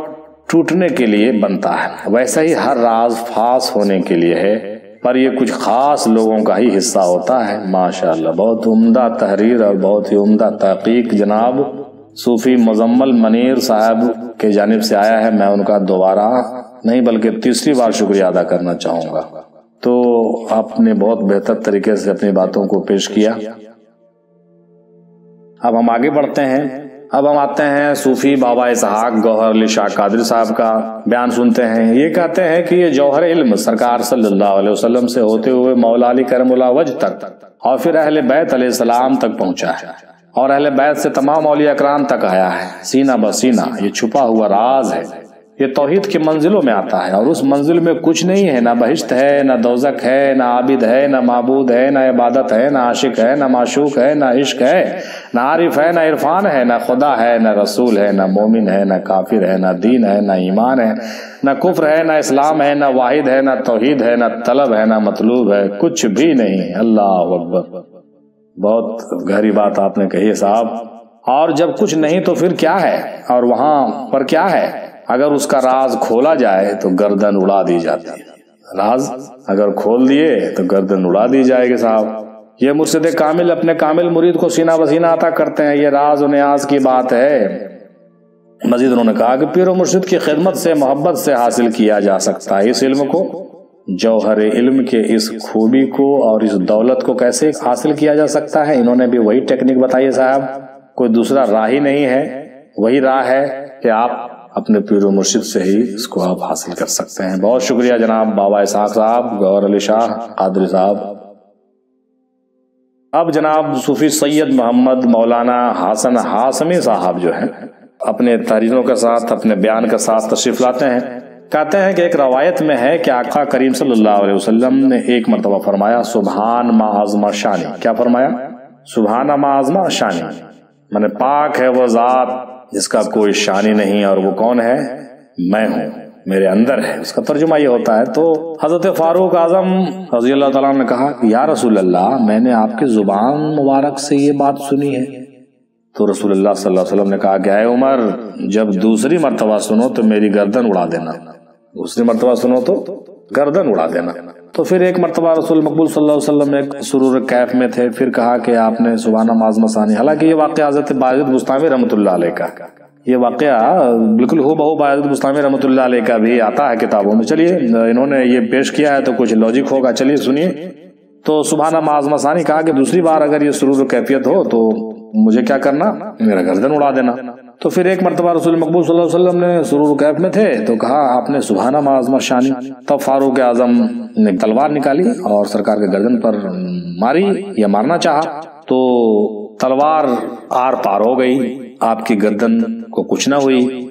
ٹوٹنے کے لیے بنتا ہے، ویسا ہی ہر راز فاس ہونے کے لیے ہے، پر یہ کچھ خاص لوگوں کا ہی حصہ ہوتا ہے۔ ماشاءاللہ بہت عمدہ تحریر اور بہت ہی عمدہ تحقیق جناب صوفی مزمل منیر صاحب کے جانب سے آیا ہے۔ میں ان کا دوبارہ نہیں بلکہ تیسری بار شکریہ ادا کرنا چاہوں گا۔ تو آپ نے بہت بہتر طریقے سے اپنی باتوں کو پیش کیا۔ اب ہم آگے بڑھتے ہیں اب ہم آتے ہیں صوفی بابا اسحاق گوہر علی شاہ قادری صاحب کا بیان سنتے ہیں۔ یہ کہتے ہیں کہ یہ جوہر علم سرکار صلی اللہ علیہ وسلم سے ہوتے ہوئے مولا علی کرم اللہ وجہ تک اور پھر اہل بیت علیہ السلام تک پہنچا ہے اور اہل بیت سے تمام اولیاء اکرام تک آیا ہے، سینہ بسینہ۔ یہ چھپا ہوا راز ہے، یہ توحید کی منزلوں میں آتا ہے اور اس منزل میں کچھ نہیں ہے، نہ بہشت ہے، نہ دوزخ ہے، نہ عابد ہے، نہ معبود ہے، نہ عبادت ہے، نہ عاشق ہے، نہ معشوق ہے، نہ عشق ہے، نہ عارف ہے، نہ عرفان ہے، نہ خدا ہے، نہ رسول ہے، نہ مومن ہے، نہ کافر ہے، نہ دین ہے، نہ ایمان ہے، نہ کفر ہے، نہ اسلام ہے، نہ واحد ہے، نہ توحید ہے، نہ طلب ہے، نہ مطلوب ہے، کچھ بھی نہیں۔ اللہ اکبر، بہت گہری بات آپ نے کہی ہے صاحب۔ اور جب کچھ نہیں تو پھر کیا ہے اور وہاں پر کیا ہے؟ اگر اس کا راز کھولا جائے تو گردن اڑا دی جاتی ہے۔ راز اگر کھول دیے تو گردن اڑا دی جائے گی صاحب۔ یہ مرشد کامل اپنے کامل مرید کو سینہ بسینہ عطا کرتے ہیں، یہ راز و نیاز کی بات ہے۔ مزید انہوں نے کہا کہ پیر و مرشد کی خدمت سے محبت سے حاصل کیا جا سکتا ہے اس علم کو۔ جوہر علم کے اس خوبی کو اور اس دولت کو کیسے حاصل کیا جا سکتا ہے؟ انہوں نے بھی وہی ٹیکنک بتائی ہے صاحب، کوئی دوسرا راہ ہی نہیں ہے، وہی راہ ہے کہ آپ اپنے پیر و مرشد سے ہی اس کو آپ حاصل کر سکتے ہیں۔ بہت شکریہ جناب بابا اسحاق صاحب گوہر علی شاہ قادری صاحب۔ اب جناب صوفی سید محمد مولانا حسن ہاشمی صاحب جو ہیں اپنے تحریروں کے ساتھ اپنے بیان کے ساتھ تشریف لاتے ہیں۔ کہتے ہیں کہ ایک روایت میں ہے کہ آقا کریم صلی اللہ علیہ وسلم نے ایک مرتبہ فرمایا سبحان ما عظم شانی۔ کیا فرمایا؟ سبحان ما عظم شانی، مانے پاک ہے وہ ذات جس کا کوئی شانی نہیں، اور وہ کون ہے؟ میں ہوں، میرے اندر ہے۔ اس کا ترجمہ یہ ہوتا ہے۔ تو حضرت فاروق اعظم رضی اللہ تعالیٰ نے کہا یا رسول اللہ، میں نے آپ کی زبان مبارک سے یہ بات سنی ہے۔ تو رسول اللہ صلی اللہ علیہ وسلم نے کہا کہ اے عمر، جب دوسری مرتبہ سنو تو میری گردن اڑا دینا، دوسری مرتبہ سنو تو گردن اڑا دینا۔ تو پھر ایک مرتبہ رسول مقبول صلی اللہ علیہ وسلم ایک سرور کیف میں تھے، پھر کہا کہ آپ نے سبحان معظم ثانی۔ حالانکہ یہ واقعہ حضرت باعزید بستامی رحمۃ اللہ علیہ کا، یہ واقعہ بالکل ہو بہو باعزید بستامی رحمۃ اللہ علیہ کا بھی آتا ہے کتابوں میں۔ چلیے انہوں نے یہ پیش کیا ہے تو کچھ لاجک ہوگا، چلیے سنیے۔ تو سبحان معظم ثانی کہا کہ دوسری بار اگر یہ سرور کیفیت ہو تو مجھے کیا کرنا؟ میرا گردن اڑا دینا۔ تو پھر ایک مرتبہ رسول مقبول صلی اللہ علیہ وسلم نے سرور کیف میں تھے تو کہا آپ نے سبحان معظم شانی۔ تب فاروق اعظم نے تلوار نکالی اور سرکار کے گردن پر ماری یا مارنا چاہا، تو تلوار آر پار ہو گئی، آپ کی گردن کو کچھ نہ ہوئی۔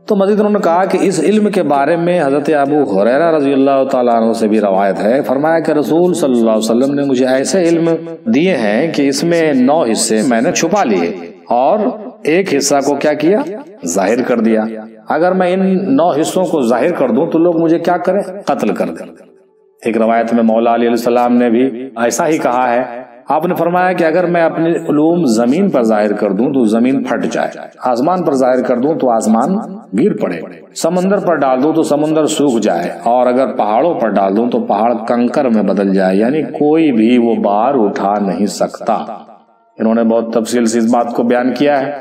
تو مزید انہوں نے کہا کہ اس علم کے بارے میں حضرت ابو ہریرہ رضی اللہ تعالیٰ عنہ سے بھی روایت ہے، فرمایا کہ رسول صلی اللہ علیہ وسلم نے مجھے ایسے علم دیے ہیں کہ اس میں 9 حصے میں نے چھپا لیے اور ایک حصہ کو کیا کیا؟ ظاہر کر دیا۔ اگر میں ان 9 حصوں کو ظاہر کر دوں تو لوگ مجھے کیا کریں؟ قتل کر دیں۔ ایک روایت میں مولا علی علیہ السلام نے بھی ایسا ہی کہا ہے۔ آپ نے فرمایا کہ اگر میں اپنے علوم زمین پر ظاہر کر دوں تو زمین پھٹ جائے، آسمان پر ظاہر کر دوں تو آسمان گر پڑے، سمندر پر ڈال دوں تو سمندر سوکھ جائے، اور اگر پہاڑوں پر ڈال دوں تو پہاڑ کنکر میں بدل جائے، یعنی کوئی بھی وہ بار اٹھا نہیں سکتا۔ انہوں نے بہت تفصیل سے اس بات کو بیان کیا ہے۔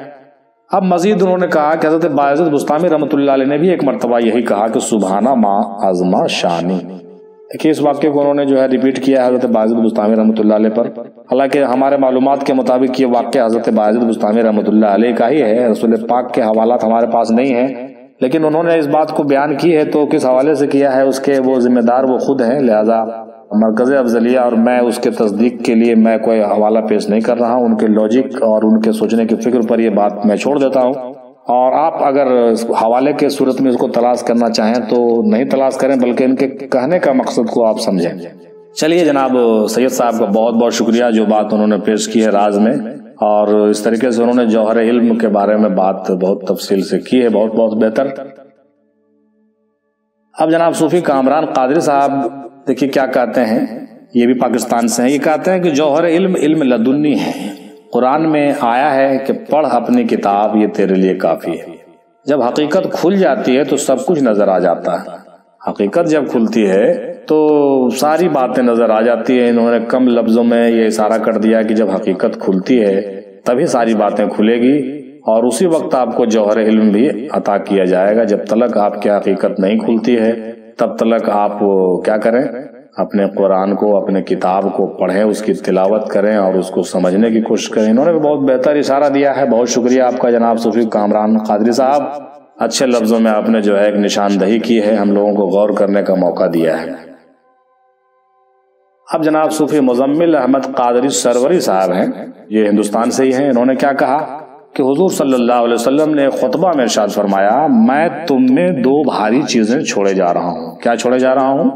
اب مزید انہوں نے کہا کہ حضرت باعزید بستامی رحمۃ اللہ علیہ نے بھی ایک مرتبہ یہی کہا کہ سبحان ما عظم شانی۔ دیکھیے اس واقعے کو انہوں نے جو ہے ریپیٹ کیا ہے حضرت باعزید بستامی رحمۃ اللہ علیہ پر۔ حالانکہ ہمارے معلومات کے مطابق یہ واقعہ حضرت باعزید بستامی رحمۃ اللہ علیہ کا ہی ہے، رسول پاک کے حوالات ہمارے پاس نہیں ہیں، لیکن انہوں نے اس بات کو بیان کی ہے تو کس حوالے سے کیا ہے اس کے وہ ذمہ دار وہ خود ہیں، لہذا مرکز افضلیہ اور میں اس کے تصدیق کے لیے میں کوئی حوالہ پیش نہیں کر رہا ہوں، ان کے لاجک اور ان کے سوچنے کی فکر پر یہ بات میں چھوڑ دیتا ہوں، اور آپ اگر حوالے کے صورت میں اس کو تلاش کرنا چاہیں تو نہیں تلاش کریں، بلکہ ان کے کہنے کا مقصد کو آپ سمجھیں۔ چلیے جناب سید صاحب کا بہت بہت شکریہ، جو بات انہوں نے پیش کی ہے راز میں، اور اس طریقے سے انہوں نے جوہر علم کے بارے میں بات بہت تفصیل سے کی ہے، بہت بہت بہتر۔ اب جناب صوفی کامران قادری صاحب دیکھیے کیا کہتے ہیں، یہ بھی پاکستان سے ہیں۔ یہ کہتے ہیں کہ جوہر علم علم لدنی ہے، قرآن میں آیا ہے کہ پڑھ اپنی کتاب یہ تیرے لیے کافی ہے۔ جب حقیقت کھل جاتی ہے تو سب کچھ نظر آ جاتا ہے، حقیقت جب کھلتی ہے تو ساری باتیں نظر آ جاتی ہیں۔ انہوں نے کم لفظوں میں یہ اشارہ کر دیا کہ جب حقیقت کھلتی ہے تبھی ساری باتیں کھلے گی، اور اسی وقت آپ کو جوہر علم بھی عطا کیا جائے گا۔ جب تلک آپ کی حقیقت نہیں کھلتی ہے تب تلک آپ کیا کریں؟ اپنے قرآن کو، اپنے کتاب کو پڑھیں، اس کی تلاوت کریں اور اس کو سمجھنے کی کوشش کریں۔ انہوں نے بھی بہت بہتر اشارہ دیا ہے، بہت شکریہ آپ کا جناب صوفی کامران قادری صاحب، اچھے لفظوں میں آپ نے جو ہے ایک نشاندہی کی ہے، ہم لوگوں کو غور کرنے کا موقع دیا ہے۔ اب جناب صوفی مزمل احمد قادری سروری صاحب ہیں، یہ ہندوستان سے ہی ہیں۔ انہوں نے کیا کہا کہ حضور صلی اللہ علیہ وسلم نے خطبہ میں ارشاد فرمایا، میں تم میں دو بھاری چیزیں چھوڑے جا رہا ہوں۔ کیا چھوڑے جا رہا ہوں؟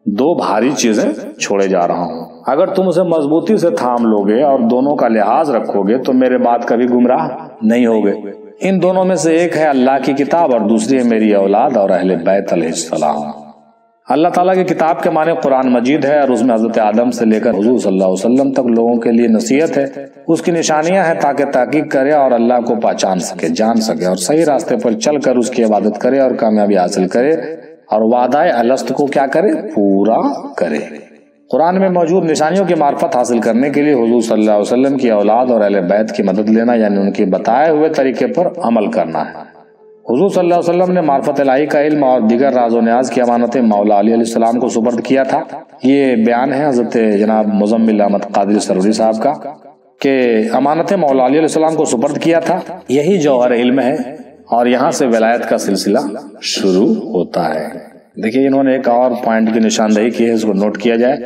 دو بھاری چیزیں چھوڑے جا رہا ہوں۔ اگر تم اسے مضبوطی سے تھام لو گے اور دونوں کا لحاظ رکھو گے تو میرے بعد کبھی گمراہ نہیں ہوگے۔ ان دونوں میں سے ایک ہے اللہ کی کتاب اور دوسری ہے میری اولاد اور اہل بیت علیہ السلام۔ اللہ تعالیٰ کی کتاب کے معنی قرآن مجید ہے اور اس میں حضرت آدم سے لے کر حضور صلی اللہ علیہ وسلم تک لوگوں کے لیے نصیحت ہے، اس کی نشانیاں ہیں تاکہ تحقیق کرے اور اللہ کو پہچان سکے، جان سکے اور صحیح راستے پر چل کر اس کی عبادت کرے اور کامیابی حاصل کرے اور وعدہ الست کو کیا کرے؟ پورا کرے۔ قرآن میں موجود نشانیوں کی معرفت حاصل کرنے کے لیے حضور صلی اللہ علیہ وسلم کی اولاد اور اہل بیت کی مدد لینا، یعنی ان کے بتائے ہوئے طریقے پر عمل کرنا ہے۔ حضور صلی اللہ علیہ وسلم نے معرفت الہی کا علم اور دیگر راز و نیاز کی امانتیں مولا علی علیہ السلام کو سپرد کیا تھا۔ یہ بیان ہے حضرت جناب مزمل احمد قادری سروری صاحب کا کہ امانتیں مولا علی علیہ السلام کو سپرد کیا تھا، یہی جوہر علم ہے اور یہاں سے ولایت کا سلسلہ شروع ہوتا ہے۔ دیکھیے انہوں نے ایک اور پوائنٹ کی نشاندہی کی ہے، اس کو نوٹ کیا جائے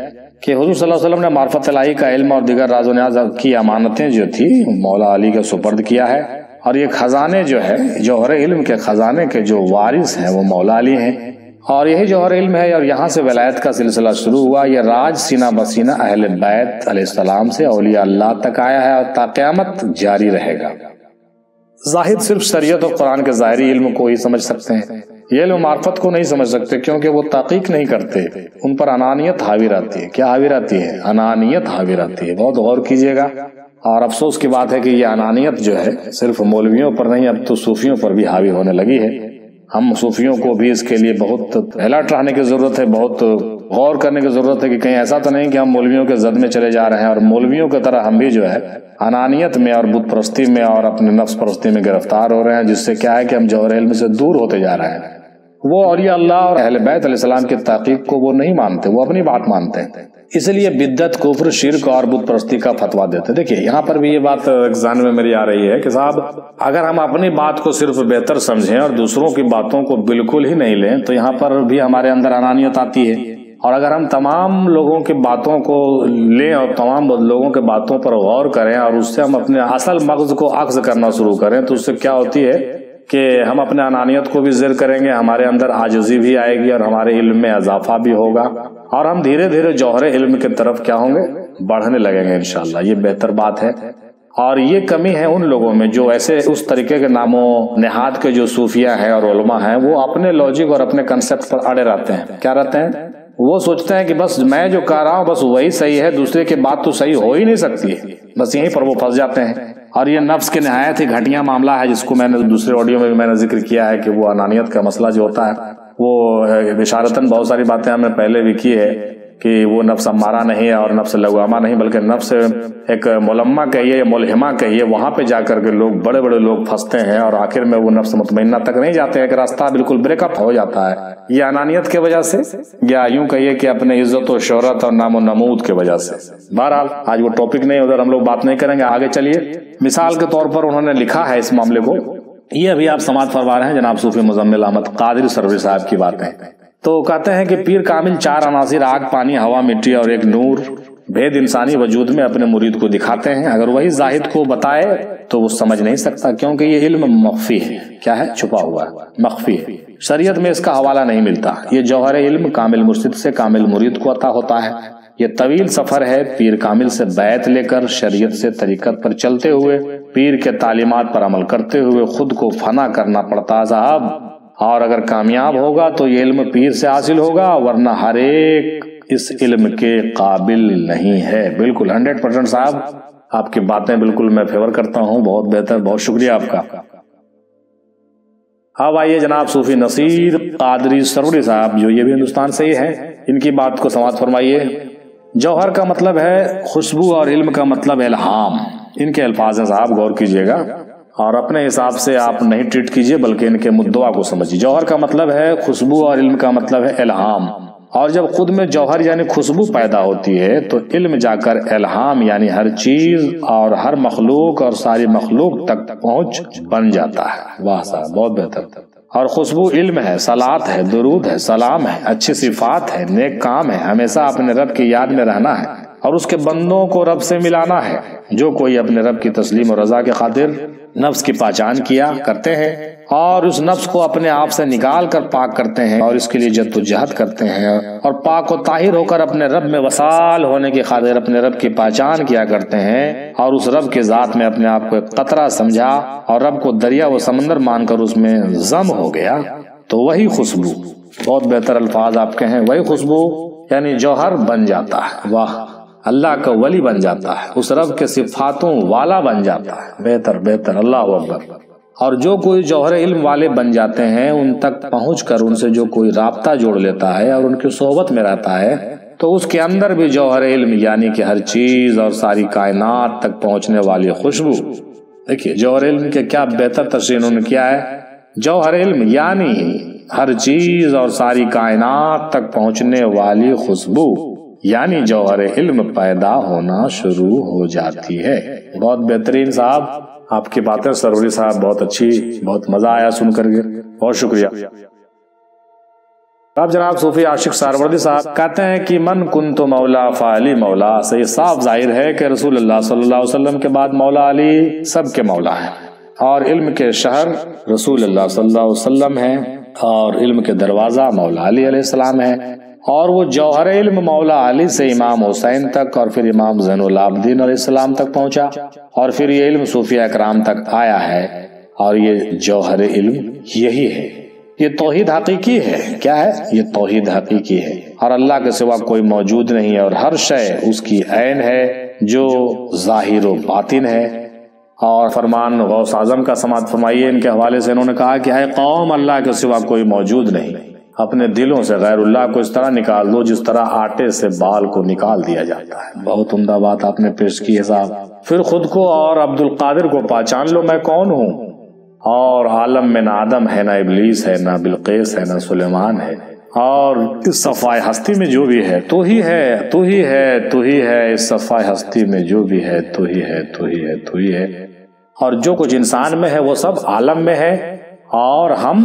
کہ حضور صلی اللہ علیہ وسلم نے معرفت الہی کا علم اور دیگر راز و نیاز کی امانتیں جو تھی مولا علی کا سپرد کیا ہے، اور یہ خزانے جو ہے جوہر علم کے خزانے کے جو وارث ہیں وہ مولا علی ہیں، اور یہی جوہر علم ہے اور یہاں سے ولایت کا سلسلہ شروع ہوا۔ یہ راج سینہ بسینہ اہل بیت علیہ السلام سے اولیاء اللہ تک آیا ہے اور تا قیامت جاری رہے گا۔ زاہد صرف شریعت اور قرآن کے ظاہری علم کو ہی سمجھ سکتے ہیں، یہ علم معرفت کو نہیں سمجھ سکتے کیونکہ وہ تحقیق نہیں کرتے، ان پر انانیت حاوی رہتی ہے۔ کیا حاوی رہتی ہے؟ انانیت حاوی رہتی ہے۔ بہت غور کیجئے گا، اور افسوس کی بات ہے کہ یہ انانیت جو ہے صرف مولویوں پر نہیں، اب تو صوفیوں پر بھی حاوی ہونے لگی ہے۔ ہم صوفیوں کو بھی اس کے لیے بہت الرٹ رہنے کی ضرورت ہے، بہت غور کرنے کی ضرورت ہے کہ کہیں ایسا تو نہیں کہ ہم مولویوں کے زد میں چلے جا رہے ہیں اور مولویوں کی طرح ہم بھی جو ہے انانیت میں اور بت پرستی میں اور اپنے نفس پرستی میں گرفتار ہو رہے ہیں، جس سے کیا ہے کہ ہم جوہر علم سے دور ہوتے جا رہے ہیں۔ وہ اولیاء اللہ اور اہل بیت علیہ السلام کی تحقیق کو وہ نہیں مانتے، وہ اپنی بات مانتے ہیں، اس لیے بدعت، کفر، شرک اور بت پرستی کا فتویٰ دیتے۔ دیکھیے یہاں پر بھی یہ بات ذہن میں میری آ رہی ہے کہ صاحب اگر ہم اپنی بات کو صرف بہتر سمجھیں اور دوسروں کی باتوں کو بالکل ہی نہیں لیں تو یہاں پر بھی ہمارے اندر انانیت آتی ہے، اور اگر ہم تمام لوگوں کی باتوں کو لیں اور تمام لوگوں کے باتوں پر غور کریں اور اس سے ہم اپنے اصل مغز کو اخذ کرنا شروع کریں تو اس سے کیا ہوتی ہے کہ ہم اپنے انانیت کو بھی زیر کریں گے، ہمارے اندر عاجزی بھی آئے گی اور ہمارے علم میں اضافہ بھی ہوگا اور ہم دھیرے دھیرے جوہر علم کی طرف کیا ہوں گے؟ بڑھنے لگیں گے انشاءاللہ۔ یہ بہتر بات ہے، اور یہ کمی ہے ان لوگوں میں جو ایسے اس طریقے کے نام و نہاد کے جو صوفیہ ہیں اور علماء ہیں، وہ اپنے لاجک اور اپنے کنسپٹ پر اڑے رہتے ہیں۔ کیا رہتے ہیں؟ وہ سوچتے ہیں کہ بس میں جو کہہ رہا ہوں بس وہی صحیح ہے، دوسرے کی بات تو صحیح ہو ہی نہیں سکتی ہے، بس یہیں پر وہ پھنس جاتے ہیں۔ اور یہ نفس کے نہایت ہی گھٹیا معاملہ ہے، جس کو میں نے دوسرے آڈیو میں بھی میں نے ذکر کیا ہے کہ وہ انانیت کا مسئلہ جو ہوتا ہے وہ اشارتاً بہت ساری باتیں ہم نے پہلے بھی کی ہے کہ وہ نفس امارہ نہیں ہے اور نفس لوامہ نہیں، بلکہ نفس ایک ملمہ کہیے یا ملہمہ کہیے، وہاں پہ جا کر کے لوگ بڑے بڑے لوگ پھنستے ہیں اور آخر میں وہ نفس مطمئنہ تک نہیں جاتے ہیں، کہ راستہ بالکل بریک اپ ہو جاتا ہے، یہ انانیت کی وجہ سے یا یوں کہیے کہ اپنے عزت و شہرت اور نام و نمود کی وجہ سے۔ بہرحال آج وہ ٹاپک نہیں، ادھر ہم لوگ بات نہیں کریں گے، آگے چلیے۔ مثال کے طور پر انہوں نے لکھا ہے اس معاملے کو، یہ ابھی آپ سماعت فرما رہے ہیں جناب صوفی مزمل احمد قادری سروری صاحب کی باتیں، تو کہتے ہیں کہ پیر کامل 4 عناصر آگ، پانی، ہوا، مٹی اور ایک نور بھید انسانی وجود میں اپنے مرید کو دکھاتے ہیں۔ اگر وہی زاہد کو بتائے تو وہ سمجھ نہیں سکتا، کیونکہ یہ علم مخفی ہے۔ کیا ہے؟ چھپا ہوا ہے، مخفی ہے، شریعت میں اس کا حوالہ نہیں ملتا۔ یہ جوہر علم کامل مرشد سے کامل مرید کو عطا ہوتا ہے۔ یہ طویل سفر ہے، پیر کامل سے بیعت لے کر شریعت سے طریقت پر چلتے ہوئے، پیر کے تعلیمات پر عمل کرتے ہوئے خود کو فنا کرنا پڑتا ہے صاحب، اور اگر کامیاب ہوگا تو یہ علم پیر سے حاصل ہوگا، ورنہ ہر ایک اس علم کے قابل نہیں ہے۔ بالکل 100% صاحب، آپ کی باتیں بالکل میں فیور کرتا ہوں، بہت بہتر، بہت شکریہ آپ کا۔ اب آئیے جناب صوفی نصیر قادری سروری صاحب، جو یہ بھی ہندوستان سے ہی ہیں، ان کی بات کو سماعت فرمائیے۔ جوہر کا مطلب ہے خوشبو اور علم کا مطلب الہام، ان کے الفاظ ہیں صاحب، غور کیجئے گا اور اپنے حساب سے آپ نہیں ٹریٹ کیجئے بلکہ ان کے مدعا کو سمجھیے۔ جوہر کا مطلب ہے خوشبو اور علم کا مطلب ہے الہام، اور جب خود میں جوہر یعنی خوشبو پیدا ہوتی ہے تو علم جا کر الہام یعنی ہر چیز اور ہر مخلوق اور ساری مخلوق تک پہنچ بن جاتا ہے۔ واہ صاحب، بہت بہتر۔ اور خوشبو علم ہے، صلاۃ ہے، درود ہے، سلام ہے، اچھی صفات ہے، نیک کام ہے، ہمیشہ اپنے رب کی یاد میں رہنا ہے اور اس کے بندوں کو رب سے ملانا ہے۔ جو کوئی اپنے رب کی تسلیم و رضا کے خاطر نفس کی پہچان کیا کرتے ہیں اور اس نفس کو اپنے آپ سے نکال کر پاک کرتے ہیں اور اس کے لیے جد و جہد کرتے ہیں اور پاک و طاہر ہو کر اپنے رب میں وصال ہونے کی خاطر اپنے رب کی پہچان کیا کرتے ہیں اور اس رب کے ذات میں اپنے آپ کو ایک قطرہ سمجھا اور رب کو دریا و سمندر مان کر اس میں ضم ہو گیا، تو وہی خوشبو، بہت بہتر الفاظ آپ کے ہیں، وہی خوشبو یعنی جوہر بن جاتا ہے۔ واہ، اللہ کا ولی بن جاتا ہے، اس رب کے صفاتوں والا بن جاتا ہے۔ بہتر بہتر، اللہ اکبر۔ اور جو کوئی جوہر علم والے بن جاتے ہیں، ان تک پہنچ کر ان سے جو کوئی رابطہ جوڑ لیتا ہے اور ان کی صحبت میں رہتا ہے تو اس کے اندر بھی جوہر علم یعنی کہ ہر چیز اور ساری کائنات تک پہنچنے والی خوشبو۔ دیکھیے جوہر علم کے کیا بہتر تشریح انہوں نے کیا ہے، جوہر علم یعنی ہر چیز اور ساری کائنات تک پہنچنے والی خوشبو، یعنی جوہر علم پیدا ہونا شروع ہو جاتی ہے۔ بہت بہترین صاحب، آپ کی باتیں سروری صاحب بہت اچھی، بہت مزہ آیا سن کر کے، بہت شکریہ۔ اب جناب صوفی عاشق سہروردی صاحب کہتے ہیں کہ من کنت مولا فعلی مولا، سے یہ صاف ظاہر ہے کہ رسول اللہ صلی اللہ علیہ وسلم کے بعد مولا علی سب کے مولا ہیں اور علم کے شہر رسول اللہ صلی اللہ علیہ وسلم ہیں اور علم کے دروازہ مولا علی علیہ السلام ہیں، اور وہ جوہر علم مولا علی سے امام حسین تک اور پھر امام زین العابدین علیہ السلام تک پہنچا اور پھر یہ علم صوفیہ اکرام تک آیا ہے، اور یہ جوہر علم یہی ہے، یہ توحید حقیقی ہے۔ کیا ہے؟ یہ توحید حقیقی ہے اور اللہ کے سوا کوئی موجود نہیں ہے اور ہر شے اس کی عین ہے جو ظاہر و باطن ہے۔ اور فرمان غوث اعظم کا سماعت فرمائیے، ان کے حوالے سے انہوں نے کہا کہ اے قوم، اللہ کے سوا کوئی موجود نہیں، اپنے دلوں سے غیر اللہ کو اس طرح نکال دو جس طرح آٹے سے بال کو نکال دیا جاتا ہے۔ بہت عمدہ بات آپ نے پیش کی ہے صاحب۔ پھر خود کو اور عبد القادر کو پہچان لو، میں کون ہوں، اور عالم میں نہ آدم ہے، نہ ابلیس ہے، نہ بلقیس ہے، نہ سلیمان ہے، اور اس صفائے ہستی میں جو بھی ہے تو ہی ہے، تو ہی ہے، تو ہی ہے، اس صفائے ہستی میں جو بھی ہے تو ہی ہے، تو ہی ہے، تو ہی ہے، اور جو کچھ انسان میں ہے وہ سب عالم میں ہے اور ہم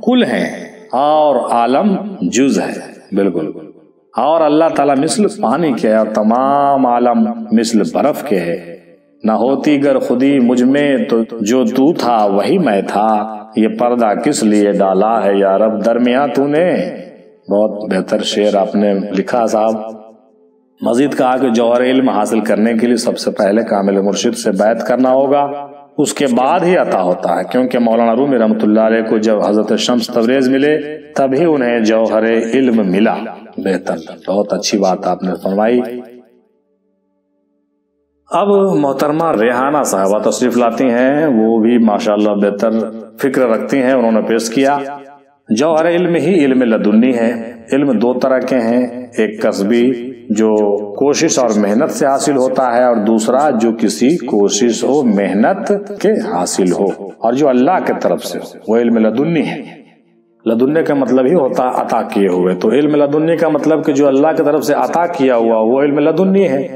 کل ہیں اور عالم جز ہے۔ بالکل، اور اللہ تعالیٰ مثل پانی کے اور تمام عالم مثل برف کے ہے، نہ ہوتی گر خودی مجھ میں تو جو تو تھا وہی میں تھا، یہ پردہ کس لیے ڈالا ہے یا رب درمیاں تو نے۔ بہت بہتر شعر آپ نے لکھا صاحب۔ مزید کہا کہ جوہر علم حاصل کرنے کے لیے سب سے پہلے کامل مرشد سے بیعت کرنا ہوگا، اس کے بعد ہی عطا ہوتا ہے، کیونکہ مولانا رومی رحمۃ اللہ علیہ کو جب حضرت شمس تبریز ملے تبھی انہیں جوہر علم ملا۔ بہتر، بہت اچھی بات آپ نے فرمائی۔ اب محترمہ ریحانہ صاحبہ تشریف لاتی ہیں، وہ بھی ماشاءاللہ بہتر فکر رکھتی ہیں، انہوں نے پیش کیا جوہر علم ہی علم لدنی ہے۔ علم دو طرح کے ہیں، ایک کسبی جو کوشش اور محنت سے حاصل ہوتا ہے، اور دوسرا جو کسی کوشش و محنت کے حاصل ہو اور جو اللہ کے طرف سے ہو، وہ علم لدنی ہے۔ لدنی کا مطلب ہی ہوتا عطا کیے ہوئے، تو علم لدنی کا مطلب کہ جو اللہ کی طرف سے عطا کیا ہوا وہ علم لدنی ہے۔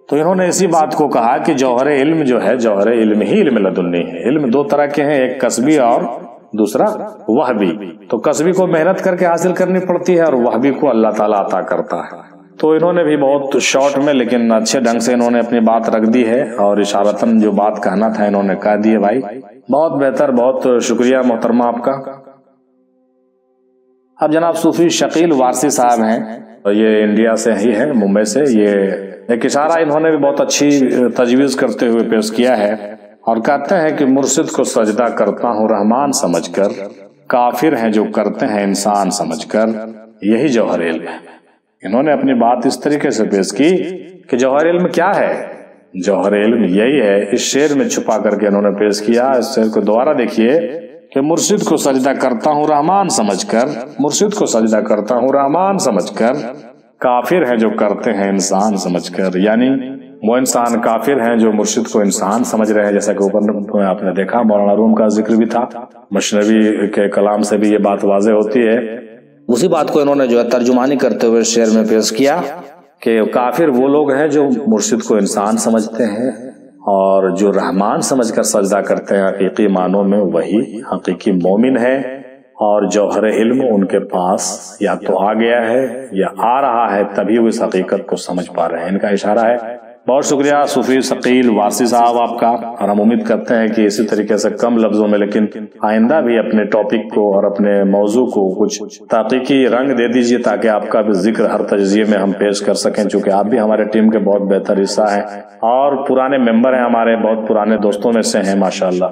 تو انہوں نے اسی بات کو کہا کہ جوہر علم جو ہے، جوہر علم ہی علم لدنی ہے۔ علم دو طرح کے ہیں، ایک کسبی اور دوسرا وہبی۔ تو کسبی کو محنت کر کے حاصل کرنی پڑتی ہے اور وہبی کو اللہ تعالیٰ عطا کرتا ہے۔ تو انہوں نے بھی بہت شارٹ میں لیکن اچھے ڈھنگ سے انہوں نے اپنی بات رکھ دی ہے اور اشارتاً جو بات کہنا تھا انہوں نے کہہ دی ہے۔ بھائی بہت بہتر، بہت شکریہ محترمہ آپ کا۔ اب جناب صوفی شکیل وارسی صاحب ہیں، یہ انڈیا سے ہی ہے، ممبئی سے۔ یہ ایک اشارہ انہوں نے بھی بہت اچھی تجویز کرتے ہوئے پیش کیا ہے اور کہتے ہیں کہ مرشد کو سجدہ کرتا ہوں رحمان سمجھ کر، کافر ہیں جو کرتے ہیں انسان سمجھ کر، یہی جوہر علم ہے۔ انہوں نے اپنی بات اس طریقے سے پیش کی کہ جوہر علم کیا ہے، جوہر علم یہی ہے، اس شعر میں چھپا کر کے انہوں نے پیش کیا۔ اس شعر کو دوبارہ دیکھیے کہ مرشد کو سجدہ کرتا ہوں رحمان سمجھ کر، مرشد کو سجدہ کرتا ہوں رحمان سمجھ کر، کافر ہیں جو کرتے ہیں انسان سمجھ کر، یعنی وہ انسان کافر ہیں جو مرشد کو انسان سمجھ رہے ہیں، جیسا کہ اوپر آپ نے دیکھا مولانا روم کا ذکر بھی تھا، مشنوی کے کلام سے بھی یہ بات واضح ہوتی ہے اسی بات کو انہوں نے جو ہے ترجمانی کرتے ہوئے شعر میں پیش کیا کہ کافر وہ لوگ ہیں جو مرشد کو انسان سمجھتے ہیں اور جو رحمان سمجھ کر سجدہ کرتے ہیں حقیقی معنوں میں وہی حقیقی مومن ہے، اور جوہر علم ان کے پاس یا تو آ گیا ہے یا آ رہا ہے، تبھی وہ اس حقیقت کو سمجھ پا رہے ہیں۔ ان کا اشارہ ہے۔ بہت شکریہ صوفی ثقیل واسی صاحب آپ کا، اور ہم امید کرتے ہیں کہ اسی طریقے سے کم لفظوں میں لیکن آئندہ بھی اپنے ٹاپک کو اور اپنے موضوع کو کچھ تحقیقی رنگ دے دیجیے تاکہ آپ کا بھی ذکر ہر تجزیے میں ہم پیش کر سکیں، چونکہ آپ بھی ہمارے ٹیم کے بہت بہتر حصہ ہیں اور پرانے ممبر ہیں، ہمارے بہت پرانے دوستوں میں سے ہیں ماشاءاللہ۔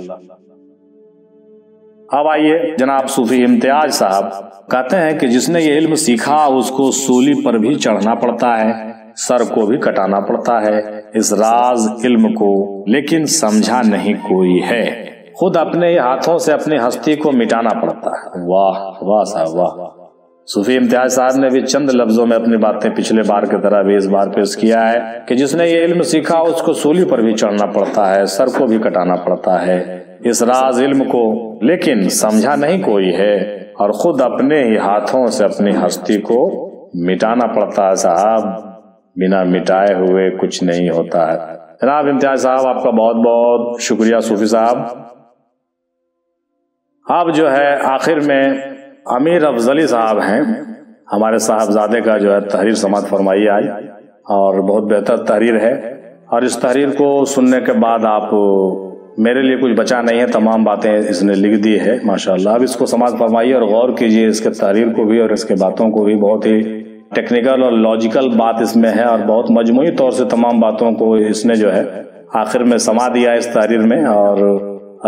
اب آئیے جناب صوفی امتیاز صاحب کہتے ہیں کہ جس نے یہ علم سیکھا اس کو سولی پر بھی چڑھنا پڑتا ہے، سر کو بھی کٹانا پڑتا ہے اس راز علم کو، لیکن سمجھا نہیں کوئی ہے، خود اپنے ہی ہاتھوں سے اپنی ہستی کو مٹانا پڑتا ہے۔ واہ واہ صاحب واہ۔ صوفی امتیاز صاحب نے بھی چند لفظوں میں اپنی باتیں پچھلے بار کی طرح بھی اس بار پیش کیا ہے کہ جس نے یہ علم سیکھا اس کو سولی پر بھی چڑھنا پڑتا ہے، سر کو بھی کٹانا پڑتا ہے اس راز علم کو، لیکن سمجھا نہیں کوئی ہے، اور خود اپنے ہی ہاتھوں سے اپنی ہستی کو مٹانا پڑتا ہے۔ صاحب بنا مٹائے ہوئے کچھ نہیں ہوتا ہے۔ جناب امتیاز صاحب آپ کا بہت بہت شکریہ صوفی صاحب۔ اب جو ہے آخر میں امیر افضلی صاحب ہیں، ہمارے صاحبزادے کا جو ہے تحریر سماعت فرمائی آئی، اور بہت بہتر تحریر ہے، اور اس تحریر کو سننے کے بعد آپ میرے لیے کچھ بچا نہیں ہے، تمام باتیں اس نے لکھ دی ہے ماشاءاللہ۔ اب اس کو سماعت فرمائیے اور غور کیجئے اس کے تحریر کو بھی اور اس کے باتوں کو بھی، بہت ہی ٹیکنیکل اور لاجیکل بات اس میں ہے، اور بہت مجموعی طور سے تمام باتوں کو اس نے جو ہے آخر میں سما دیا اس تحریر میں، اور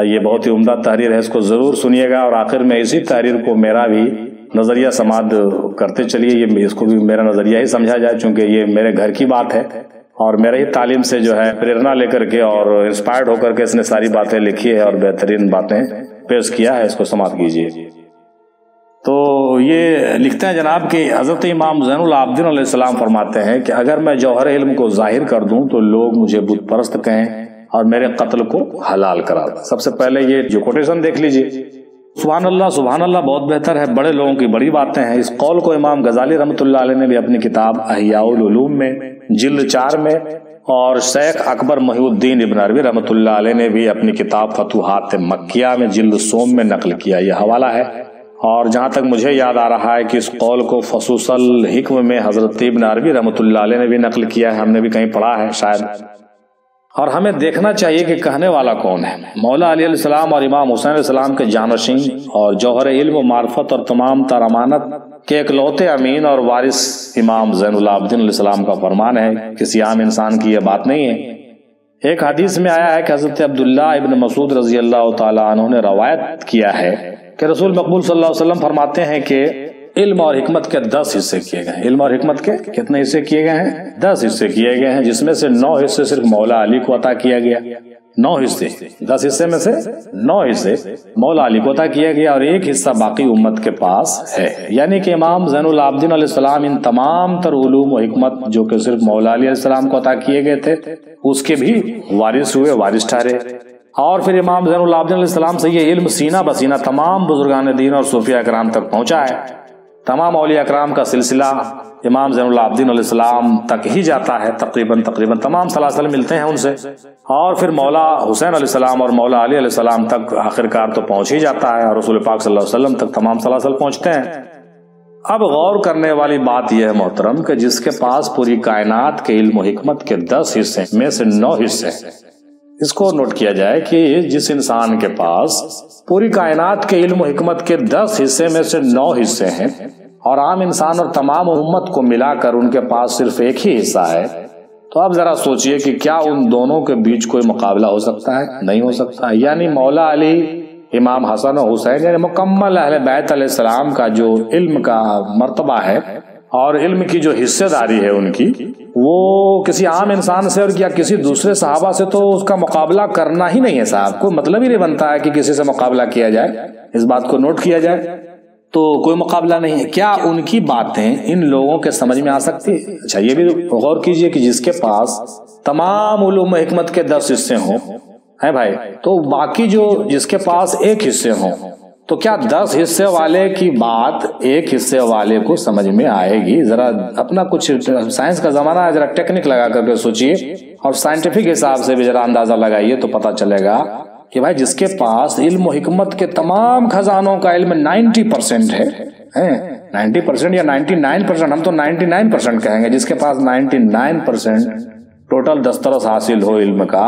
یہ بہت ہی عمدہ تحریر ہے، اس کو ضرور سنیے گا، اور آخر میں اسی تحریر کو میرا بھی نظریہ سماعت کرتے چلیے، یہ اس کو بھی میرا نظریہ ہی سمجھا جائے، چونکہ یہ میرے گھر کی بات ہے اور میرے ہی تعلیم سے جو ہے پریرنا لے کر کے اور انسپائرڈ ہو کر کے اس نے ساری باتیں لکھی ہے اور بہترین باتیں پیش کیا ہے، اس کو سماعت کیجیے۔ تو یہ لکھتے ہیں جناب کہ حضرت امام زین العابدین علیہ السلام فرماتے ہیں کہ اگر میں جوہر علم کو ظاہر کر دوں تو لوگ مجھے بت پرست کہیں اور میرے قتل کو حلال کرا دیں۔ سب سے پہلے یہ جو کوٹیشن دیکھ لیجیے، سبحان اللہ بہت بہتر ہے، بڑے لوگوں کی بڑی باتیں ہیں۔ اس قول کو امام غزالی رحمۃ اللہ علیہ نے بھی اپنی کتاب احیاء العلوم میں جلد 4 میں، اور شیخ اکبر محی الدین ابن عربی رحمۃ اللہ علیہ نے بھی اپنی کتاب فتوحات مکیہ میں جلد 100 میں نقل کیا، یہ حوالہ ہے۔ اور جہاں تک مجھے یاد آ رہا ہے کہ اس قول کو فصوص الحکم میں حضرت ابن عربی رحمۃ اللہ علیہ نے بھی نقل کیا ہے، ہم نے بھی کہیں پڑھا ہے شاید۔ اور ہمیں دیکھنا چاہیے کہ کہنے والا کون ہے۔ مولا علی علیہ السلام اور امام حسین علیہ السلام کے جانشین اور جوہر علم و معرفت اور تمام تر امانت کے اکلوتے امین اور وارث امام زین العابدین علیہ السلام کا فرمان ہے، کسی عام انسان کی یہ بات نہیں ہے۔ ایک حدیث میں آیا ہے کہ حضرت عبداللہ ابن مسعود رضی اللہ تعالیٰ عنہ نے روایت کیا ہے کہ رسول مقبول صلی اللہ علیہ وسلم فرماتے ہیں کہ علم اور حکمت کے 10 حصے کیے گئے ہیں۔ علم اور حکمت کے کتنے حصے کیے گئے ہیں؟ 10 حصے کیے گئے ہیں، جس میں سے 9 حصے صرف مولا علی کو عطا کیا گیا۔ 9 حصے، 10 حصے میں سے 9 حصے مولا علی کو عطا کیا گیا، اور 1 حصہ باقی امت کے پاس ہے۔ یعنی کہ امام زین العابدین علیہ السلام ان تمام تر علوم و حکمت جو کہ صرف مولا علی علیہ السلام کو عطا کیے گئے تھے اس کے بھی وارث ہوئے، وارث ٹھہرے۔ اور پھر امام زین العابدین علیہ السلام سے یہ علم سینہ بسینہ تمام بزرگان دین اور صوفیاء اکرام تک پہنچا ہے۔ تمام اولیاء اکرام کا سلسلہ امام زین العابدین علیہ السلام تک ہی جاتا ہے، تقریباً تمام سلاسل ملتے ہیں ان سے، اور پھر مولا حسین علیہ السلام اور مولا علی علیہ السلام تک آخرکار تو پہنچ ہی جاتا ہے، اور رسول پاک صلی اللہ علیہ وسلم تک تمام سلاسل پہنچتے ہیں۔ اب غور کرنے والی بات یہ ہے محترم کہ جس کے پاس پوری کائنات کے علم و حکمت کے 10 حصے میں سے 9 حصے، اس کو نوٹ کیا جائے کہ جس انسان کے پاس پوری کائنات کے علم و حکمت کے 10 حصے میں سے 9 حصے ہیں، اور عام انسان اور تمام امت کو ملا کر ان کے پاس صرف 1 ہی حصہ ہے، تو اب ذرا سوچئے کہ کیا ان دونوں کے بیچ کوئی مقابلہ ہو سکتا ہے؟ نہیں ہو سکتا۔ یعنی مولا علی، امام حسن و حسین، یعنی مکمل اہل بیت علیہ السلام کا جو علم کا مرتبہ ہے اور علم کی جو حصہ داری ہے ان کی، وہ کسی عام انسان سے اور کیا کسی دوسرے صحابہ سے تو اس کا مقابلہ کرنا ہی نہیں ہے صاحب، کوئی مطلب ہی نہیں بنتا ہے کہ کسی سے مقابلہ کیا جائے، اس بات کو نوٹ کیا جائے، تو کوئی مقابلہ نہیں ہے۔ کیا ان کی باتیں ان لوگوں کے سمجھ میں آ سکتی ہے؟ اچھا یہ بھی غور کیجئے کہ جس کے پاس تمام علوم حکمت کے 10 حصے ہوں ہیں بھائی، تو باقی جو جس کے پاس 1 حصے ہوں تو کیا 10 حصے والے کی بات 1 حصے والے کو سمجھ میں آئے گی؟ ذرا اپنا کچھ، سائنس کا زمانہ ہے، ذرا ٹیکنک لگا کر کے سوچئے اور سائنٹیفک حساب سے بھی ذرا اندازہ لگائیے تو پتا چلے گا کہ بھائی جس کے پاس علم و حکمت کے تمام خزانوں کا علم 90% ہے، 90% یا 99%، ہم تو 99% کہیں گے، جس کے پاس 99% ٹوٹل دسترس حاصل ہو علم کا،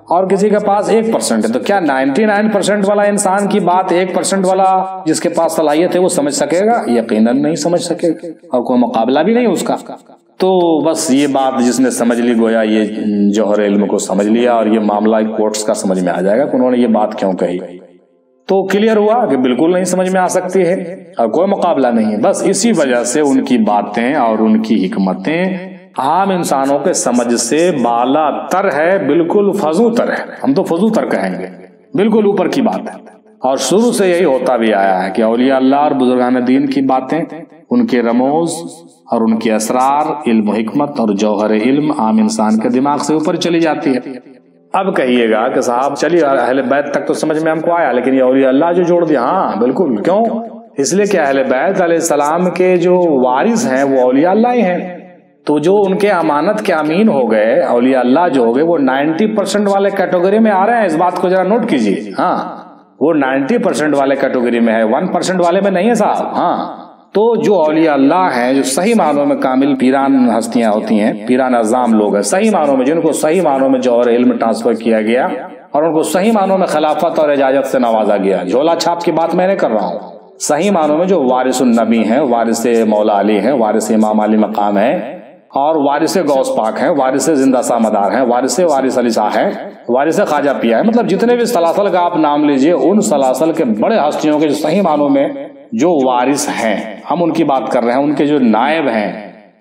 اور کسی کے پاس 1% ہے، تو کیا 99% والا انسان کی بات 1% والا جس کے پاس صلاحیت ہے وہ سمجھ سکے گا؟ یقیناً نہیں سمجھ سکے گا، اور کوئی مقابلہ بھی نہیں اس کا۔ تو بس یہ بات جس نے سمجھ لی، گویا یہ جوہر علم کو سمجھ لیا، اور یہ معاملہ کوٹس کا سمجھ میں آ جائے گا کہ انہوں نے یہ بات کیوں کہی۔ تو کلیئر ہوا کہ بالکل نہیں سمجھ میں آ سکتی ہے اور کوئی مقابلہ نہیں ہے۔ بس اسی وجہ سے ان کی باتیں اور ان کی حکمتیں عام انسانوں کے سمجھ سے بالا تر ہے، بالکل فضو تر ہے، ہم تو فضو تر کہیں گے، بالکل اوپر کی بات ہے۔ اور شروع سے یہی ہوتا بھی آیا ہے کہ اولیاء اللہ اور بزرگان دین کی باتیں، ان کے رموز اور ان کے اسرار، علم و حکمت اور جوہر علم عام انسان کے دماغ سے اوپر چلی جاتی ہے۔ اب کہیے گا کہ صاحب چلیے اہل بیت تک تو سمجھ میں ہم کو آیا، لیکن یہ اولیاء اللہ جو جوڑ دیا، ہاں بالکل، کیوں؟ اس لیے کہ اہل بیت علیہ السلام کے جو وارث ہیں وہ اولیاء اللہ ہی ہیں، تو جو ان کے امانت کے امین ہو گئے، اولیاء اللہ جو ہو گئے، وہ 90% والے کیٹیگری میں آ رہے ہیں۔ اس بات کو ذرا نوٹ کیجیے، ہاں وہ 90% والے کیٹیگری میں ہے، 1% والے میں نہیں ہے صاحب۔ ہاں تو جو اولیاء اللہ ہیں، جو صحیح معنوں میں کامل پیران ہستیاں ہوتی ہیں، پیران اعظام لوگ ہیں، صحیح معنوں میں، جن کو صحیح معنوں میں جوہر علم ٹرانسفر کیا گیا اور ان کو صحیح معنوں میں خلافت اور اجازت سے نوازا گیا۔ جھولا چھاپ کی بات میں نہیں کر رہا ہوں، صحیح معنوں میں جو وارث النبی ہیں، وارث مولا علی ہیں، وارث امام علی مقام ہیں، اور وارث غوث پاک ہیں، وارث زندہ سامدار ہیں، وارث علی شاہ ہیں، وارث خواجہ پیا ہے، مطلب جتنے بھی سلاسل کا آپ نام لیجئے، ان سلاسل کے بڑے ہستیوں کے جو صحیح معنوں میں جو وارث ہیں، ہم ان کی بات کر رہے ہیں، ان کے جو نائب ہیں،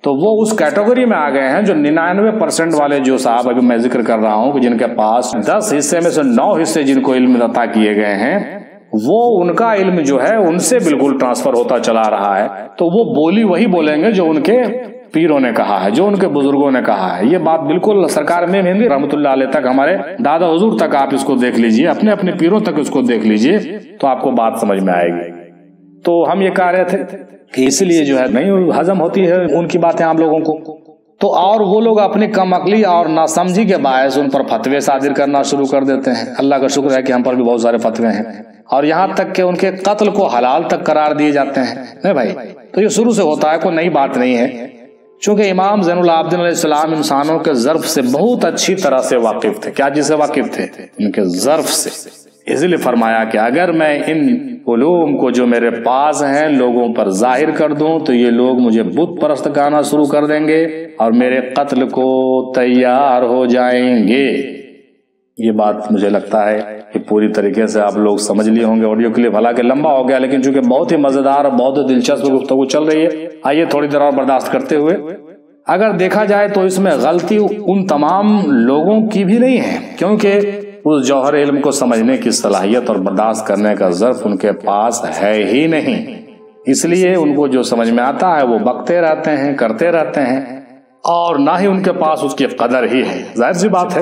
تو وہ اس کیٹیگری میں آ گئے ہیں جو 99% والے جو صاحب ابھی میں ذکر کر رہا ہوں کہ جن کے پاس 10 حصے میں سے 9 حصے جن کو علم عطا کیے گئے ہیں، وہ ان کا علم جو ہے ان سے بالکل ٹرانسفر ہوتا چلا رہا ہے۔ تو وہ بولی وہی بولیں گے جو ان کے پیروں نے کہا ہے، جو ان کے بزرگوں نے کہا ہے۔ یہ بات بالکل سرکار میں ہندی رحمۃ اللہ علیہ تک، ہمارے دادا حضور تک آپ اس کو دیکھ لیجئے، اپنے اپنے پیروں تک اس کو دیکھ لیجئے تو آپ کو بات سمجھ میں آئے گی۔ تو ہم یہ کہہ رہے تھے کہ اس لیے جو ہے نہیں ہضم ہوتی ہے ان کی باتیں عام لوگوں کو، تو اور وہ لوگ اپنی کم عقلی اور ناسمجھی کے باعث ان پر فتوے صادر کرنا شروع کر دیتے ہیں۔ اللہ کا شکر ہے کہ ہم پر بھی بہت سارے فتوے ہیں، اور یہاں تک کہ ان کے قتل کو حلال تک قرار دیے جاتے ہیں۔ نہیں بھائی، تو یہ شروع سے ہوتا ہے، کوئی نئی بات نہیں ہے۔ چونکہ امام زین العابدین علیہ السلام انسانوں کے ظرف سے بہت اچھی طرح سے واقف تھے۔ کیا چیز سے واقف تھے؟ ان کے ظرف سے۔ اس لیے فرمایا کہ اگر میں ان علوم کو جو میرے پاس ہیں لوگوں پر ظاہر کر دوں تو یہ لوگ مجھے بت پرست کہنا شروع کر دیں گے اور میرے قتل کو تیار ہو جائیں گے۔ یہ بات مجھے لگتا ہے کہ پوری طریقے سے آپ لوگ سمجھ لیے ہوں گے۔ آڈیو کلپ حالانکہ لمبا ہو گیا، لیکن چونکہ بہت ہی مزیدار اور بہت دلچسپ گفتگو چل رہی ہے، آئیے تھوڑی دیر اور برداشت کرتے ہوئے۔ اگر دیکھا جائے تو اس میں غلطی ان تمام لوگوں کی بھی نہیں ہے، کیونکہ اس جوہر علم کو سمجھنے کی صلاحیت اور برداشت کرنے کا ظرف ان کے پاس ہے ہی نہیں، اس لیے ان کو جو سمجھ میں آتا ہے وہ بکتے رہتے ہیں، کرتے رہتے ہیں، اور نہ ہی ان کے پاس اس کی قدر ہی ہے۔ ظاہر سی بات ہے،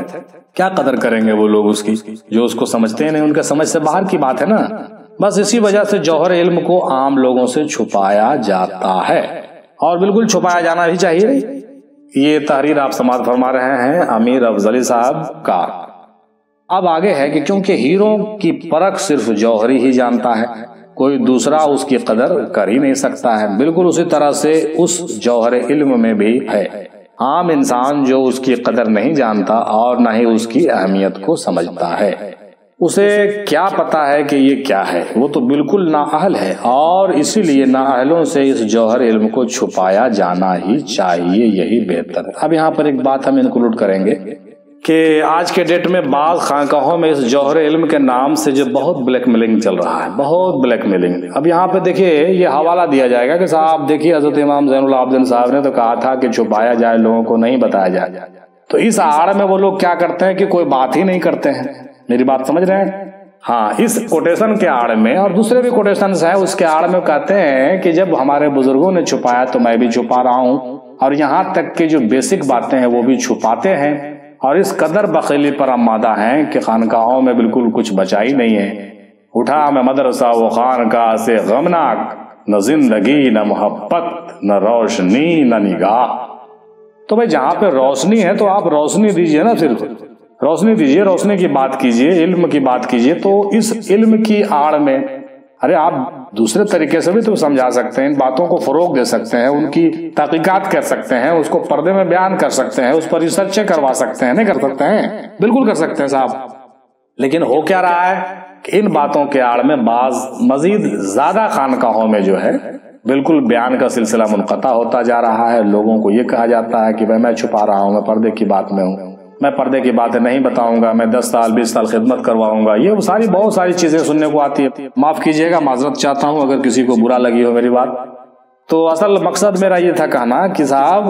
کیا قدر کریں گے وہ لوگ اس کی جو اس کو سمجھتے ہیں نہیں، ان کے سمجھ سے باہر کی بات ہے نا۔ بس اسی وجہ سے جوہر علم کو عام لوگوں سے چھپایا جاتا ہے، اور بالکل چھپایا جانا بھی چاہیے۔ یہ تحریر آپ سماعت فرما رہے ہیں امیر افضلی صاحب کا۔ اب آگے ہے کہ کیونکہ ہیروں کی پرکھ صرف جوہری ہی جانتا ہے، کوئی دوسرا اس کی قدر کر ہی نہیں سکتا ہے، بالکل اسی طرح سے اس جوہر علم میں بھی ہے۔ عام انسان جو اس کی قدر نہیں جانتا اور نہ ہی اس کی اہمیت کو سمجھتا ہے، اسے کیا پتا ہے کہ یہ کیا ہے، وہ تو بالکل نااہل ہے، اور اسی لیے نااہلوں سے اس جوہر علم کو چھپایا جانا ہی چاہیے، یہی بہتر ہے۔ اب یہاں پر ایک بات ہم انکلوڈ کریں گے کہ آج کے ڈیٹ میں بعض خانقاہوں میں اس جوہر علم کے نام سے جو بہت بلیک میلنگ چل رہا ہے، بہت بلیک میلنگ۔ اب یہاں پہ دیکھیے یہ حوالہ دیا جائے گا کہ صاحب دیکھیے حضرت امام زین العابدین صاحب نے تو کہا تھا کہ چھپایا جائے، لوگوں کو نہیں بتایا جائے، تو اس آڑ میں وہ لوگ کیا کرتے ہیں کہ کوئی بات ہی نہیں کرتے ہیں۔ میری بات سمجھ رہے ہیں؟ ہاں، اس کوٹیشن کے آڑ میں اور دوسرے بھی کوٹیشنز ہیں، اس کے آڑ میں کہتے ہیں کہ جب ہمارے بزرگوں نے چھپایا تو میں بھی چھپا رہا ہوں، اور یہاں تک کہ جو بیسک باتیں ہیں وہ بھی چھپاتے ہیں، اور اس قدر بخیلی پر آمادہ ہیں کہ خانقاہوں میں بالکل کچھ بچا ہی نہیں ہے۔ اٹھا میں مدرسہ و خانقاہ سے غمناک، نہ زندگی نہ محبت نہ روشنی نہ نگاہ۔ تو بھائی جہاں پہ روشنی ہے تو آپ روشنی دیجئے نا، صرف روشنی دیجئے، روشنی کی بات کیجئے، علم کی بات کیجئے۔ تو اس علم کی آڑ میں ارے آپ دوسرے طریقے سے بھی تو سمجھا سکتے ہیں، ان باتوں کو فروغ دے سکتے ہیں، ان کی تحقیقات کر سکتے ہیں، اس کو پردے میں بیان کر سکتے ہیں، اس پر ریسرچیں کروا سکتے ہیں، نہیں کر سکتے ہیں؟ بالکل کر سکتے ہیں صاحب۔ لیکن ہو کیا رہا ہے کہ ان باتوں کے آڑ میں بعض مزید زیادہ خانقاہوں میں جو ہے بالکل بیان کا سلسلہ منقطع ہوتا جا رہا ہے۔ لوگوں کو یہ کہا جاتا ہے کہ بھائی میں چھپا رہا ہوں، میں پردے کی بات میں ہوں، میں پردے کی باتیں نہیں بتاؤں گا، میں 10 سال 20 سال خدمت کرواؤں گا، یہ بہت ساری چیزیں سننے کو آتی ہے۔ معاف کیجئے گا، معذرت چاہتا ہوں اگر کسی کو برا لگی ہو میری بات۔ تو اصل مقصد میرا یہ تھا کہنا کہ صاحب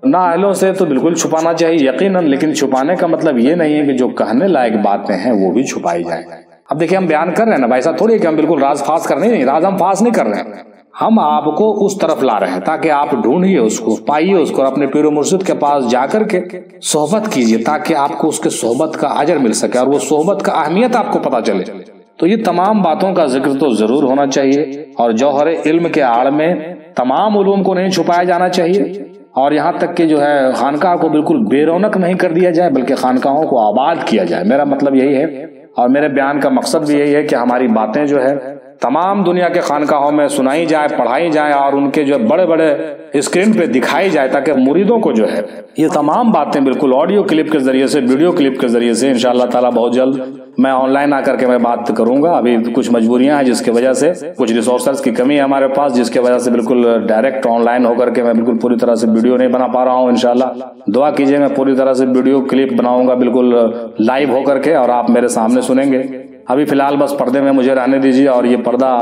نااہلوں سے تو بالکل چھپانا چاہیے یقیناً، لیکن چھپانے کا مطلب یہ نہیں ہے کہ جو کہنے لائق باتیں ہیں وہ بھی چھپائی جائیں۔ اب دیکھیں ہم بیان کر رہے ہیں نا بھائی صاحب، تھوڑی کہ ہم بالکل راز فاس کر نہیں، راز ہم فاس نہیں کر رہے ہیں، ہم آپ کو اس طرف لا رہے ہیں تاکہ آپ ڈھونڈیے اس کو، پائیے اس کو، اور اپنے پیر و مرشد کے پاس جا کر کے صحبت کیجئے تاکہ آپ کو اس کے صحبت کا اجر مل سکے اور وہ صحبت کا اہمیت آپ کو پتہ چلے۔ تو یہ تمام باتوں کا ذکر تو ضرور ہونا چاہیے، اور جوہر علم کے آڑ میں تمام علوم کو نہیں چھپایا جانا چاہیے، اور یہاں تک کہ جو ہے خانقاہ کو بالکل بے رونق نہیں کر دیا جائے بلکہ خانقاہوں کو آباد کیا جائے۔ میرا مطلب یہی ہے، اور میرے بیان کا مقصد بھی یہی ہے کہ ہماری باتیں جو ہے تمام دنیا کے خانقاہوں میں سنائی جائے، پڑھائی جائے، اور ان کے جو بڑے بڑے اسکرین پہ دکھائی جائے تاکہ مریدوں کو جو ہے یہ تمام باتیں بالکل آڈیو کلپ کے ذریعے سے، ویڈیو کلپ کے ذریعے سے انشاءاللہ تعالیٰ بہت جلد میں آن لائن آ کر کے میں بات کروں گا۔ ابھی کچھ مجبوریاں ہیں جس کی وجہ سے، کچھ ریسورسز کی کمی ہے ہمارے پاس، جس کی وجہ سے بالکل ڈائریکٹ آن لائن ہو کر کے میں بالکل پوری طرح سے ویڈیو نہیں بنا پا رہا ہوں۔ انشاءاللہ دعا کیجیے، میں پوری طرح سے ویڈیو کلپ بناؤں گا بالکل لائیو ہو کر کے، اور آپ میرے سامنے سنیں گے۔ ابھی فی الحال بس پردے میں مجھے رہنے دیجیے، اور یہ پردہ